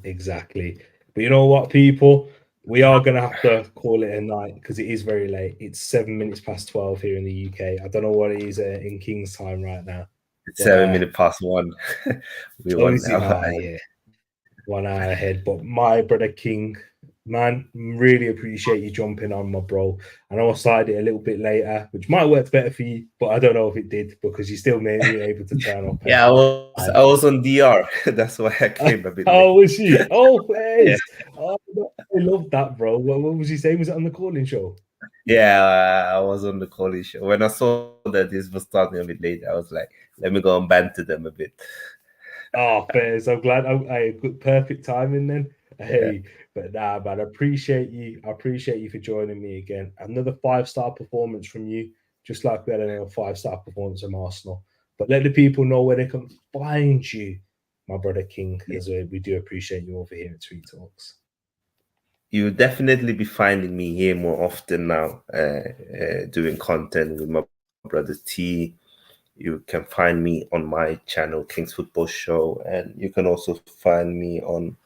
Exactly. But you know what, people? We are going to have to call it a night because it is very late. It's 7 minutes past 12 here in the UK. I don't know what it is in King's time right now. It's 7 minutes past 1. We won now. Yeah. 1 hour ahead. But my brother King, man, really appreciate you jumping on, my bro. I know I started it a little bit later, which might work better for you, but I don't know if it did because you still made me able to turn up. Yeah, I was on DR. That's why I came a bit late. Oh, was you? Oh, please. Yeah. Oh, I love that, bro. What was he saying? Was it on the calling show? Yeah, I was on the calling show. When I saw that this was starting a bit late, I was like, let me go and banter them a bit. Oh, fair. So glad I good perfect timing then. Hey, but nah, man, I appreciate you. I appreciate you for joining me again. Another 5-star performance from you, just like we had another 5-star performance from Arsenal. But let the people know where they can find you, my brother King, as we do appreciate you over here at Tweet Talks. You'll definitely be finding me here more often now, doing content with my brother T. You can find me on my channel, King's Football Show, and you can also find me on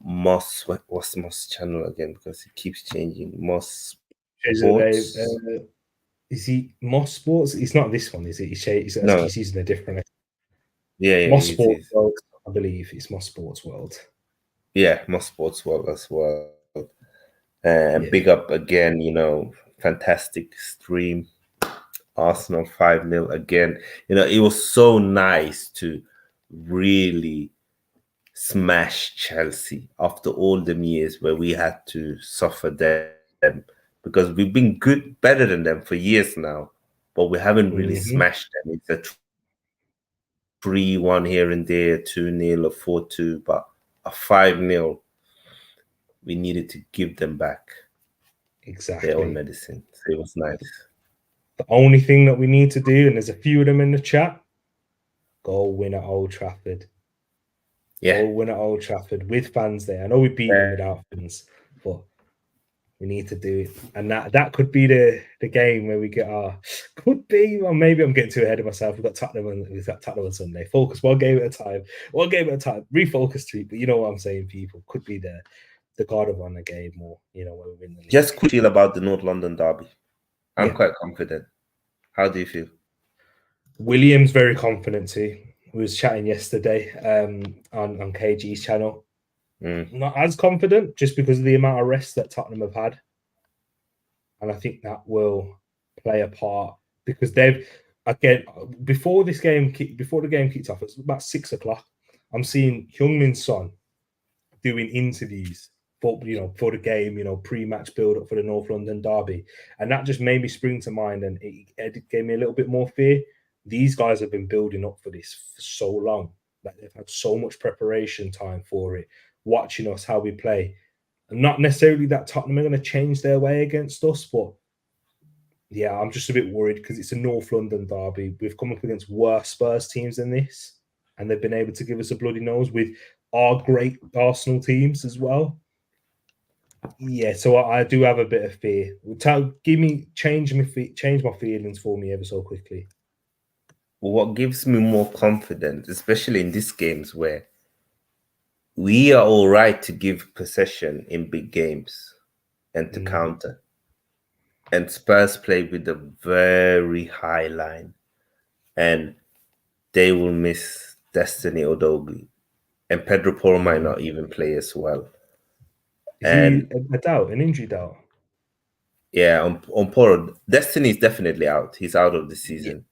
Moss. What's Moss channel again? Because it keeps changing. Moss Sports. Is he Moss Sports? It's not this one, is it? He's using a different. Yeah, Moss Sports World. I believe it's Moss Sports World. Yeah, Moss Sports World as well. And big up again, fantastic stream. Arsenal 5-0 again. It was so nice to really smash Chelsea after all the years where we had to suffer them, because we've been better than them for years now, but we haven't really smashed them. It's a 3-1 here and there, 2-0 or 4-2, but a 5-0, we needed to give them back their own medicine. So it was nice. The only thing that we need to do, and there's a few of them in the chat, go win at Old Trafford. Go win at Old Trafford with fans there. I know we beat them without fans, but we need to do it. And that could be the game where we get could be, well, maybe I'm getting too ahead of myself. We've got Tottenham on Sunday. Focus one game at a time. One game at a time. Refocus to it. But you know what I'm saying, people. Could be the God of Honor game, or where we win the league. Just quick feel about the North London derby. I'm quite confident. How do you feel? William's very confident too. We was chatting yesterday on KG's channel. Not as confident, just because of the amount of rest that Tottenham have had. And I think that will play a part, because they've, again, before the game kicked off, it's about 6 o'clock. I'm seeing Heung-Min Son doing interviews for the game, pre-match build-up for the North London derby. And that just made me spring to mind, and it gave me a little bit more fear. These guys have been building up for this for so long. Like, they've had so much preparation time for it, watching us, how we play. And not necessarily that Tottenham are going to change their way against us, but yeah, I'm just a bit worried because it's a North London derby. We've come up against worse Spurs teams than this, and they've been able to give us a bloody nose with our great Arsenal teams as well. Yeah, so I do have a bit of fear. Change my feelings for me ever so quickly. What gives me more confidence, especially in these games where we are all right to give possession in big games and to counter. And Spurs play with a very high line, and they will miss Destiny Odogu. And Pedro Porro might not even play as well. Is he an injury doubt? Yeah, on Porro, Destiny is definitely out. He's out of the season.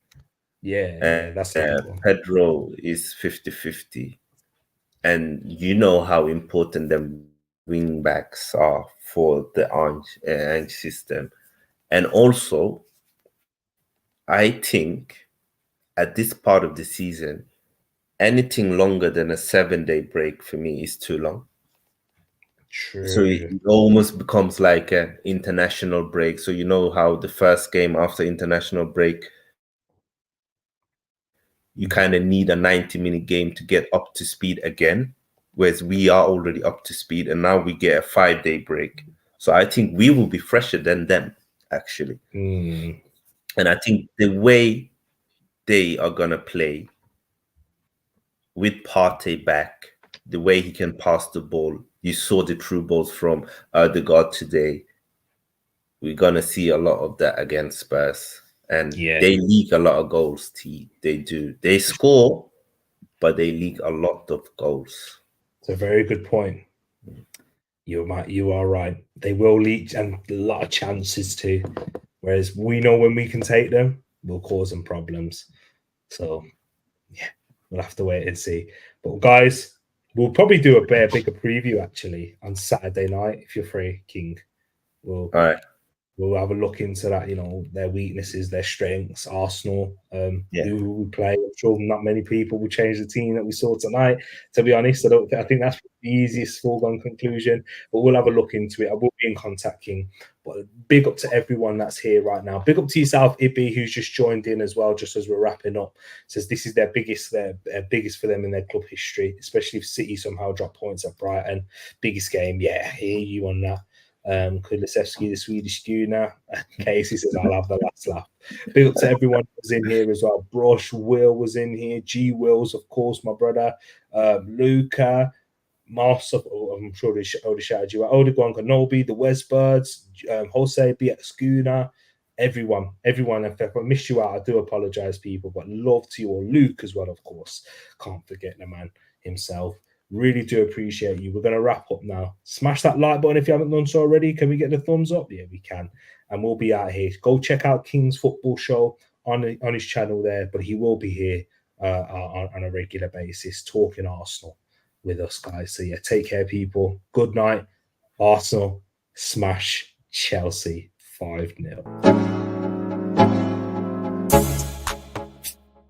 Yeah, that's Pedro is 50-50. And you know how important them wing backs are for the Ange system. And also, I think at this part of the season, anything longer than a 7-day break for me is too long. True. So it almost becomes like an international break. So you know how the first game after international break, you kind of need a 90-minute game to get up to speed again. whereas we are already up to speed, and now we get a 5-day break. So I think we will be fresher than them, actually. Mm. And I think the way they are going to play with Partey back, the way he can pass the ball, you saw the true balls from Odegaard today. We're going to see a lot of that against Spurs. And they leak a lot of goals, They do. They score, but they leak a lot of goals. It's a very good point. You are right. They will leak, and a lot of chances too. Whereas we know when we can take them, we'll cause them problems. So, yeah, we'll have to wait and see. But guys, we'll probably do a bigger preview actually on Saturday night if you're free, King. All right. We'll have a look into that, their weaknesses, their strengths, Arsenal, who we play. I'm sure not many people will change the team that we saw tonight. To be honest, I think that's the easiest foregone conclusion, but we'll have a look into it. I will be in contact, King. But big up to everyone that's here right now. Big up to yourself, Ibby, who's just joined in as well, just as we're wrapping up. Says this is their biggest for them in their club history, especially if City somehow drop points at Brighton. Biggest game, yeah, hear you on that. Kulisevsky, the Swedish schooner. Casey says, I'll have the last laugh. Big up to everyone who was in here as well. Brush, Will was in here. G Wills, of course, my brother. Luca, Moss, I'm sure they shouted you out. Odegaard, Kanobi, the Westbirds, Jose, be at Schooner. Everyone. If I missed you out, I do apologize, people. But love to you all. Luke as well, of course. Can't forget the man himself. Really do appreciate you. We're going to wrap up now. Smash that like button if you haven't done so already. Can we get the thumbs up? Yeah, we can. And we'll be out here. Go check out King's Football Show on his channel there. But he will be here on a regular basis talking Arsenal with us, guys. So, yeah, take care, people. Good night. Arsenal smash Chelsea 5-0.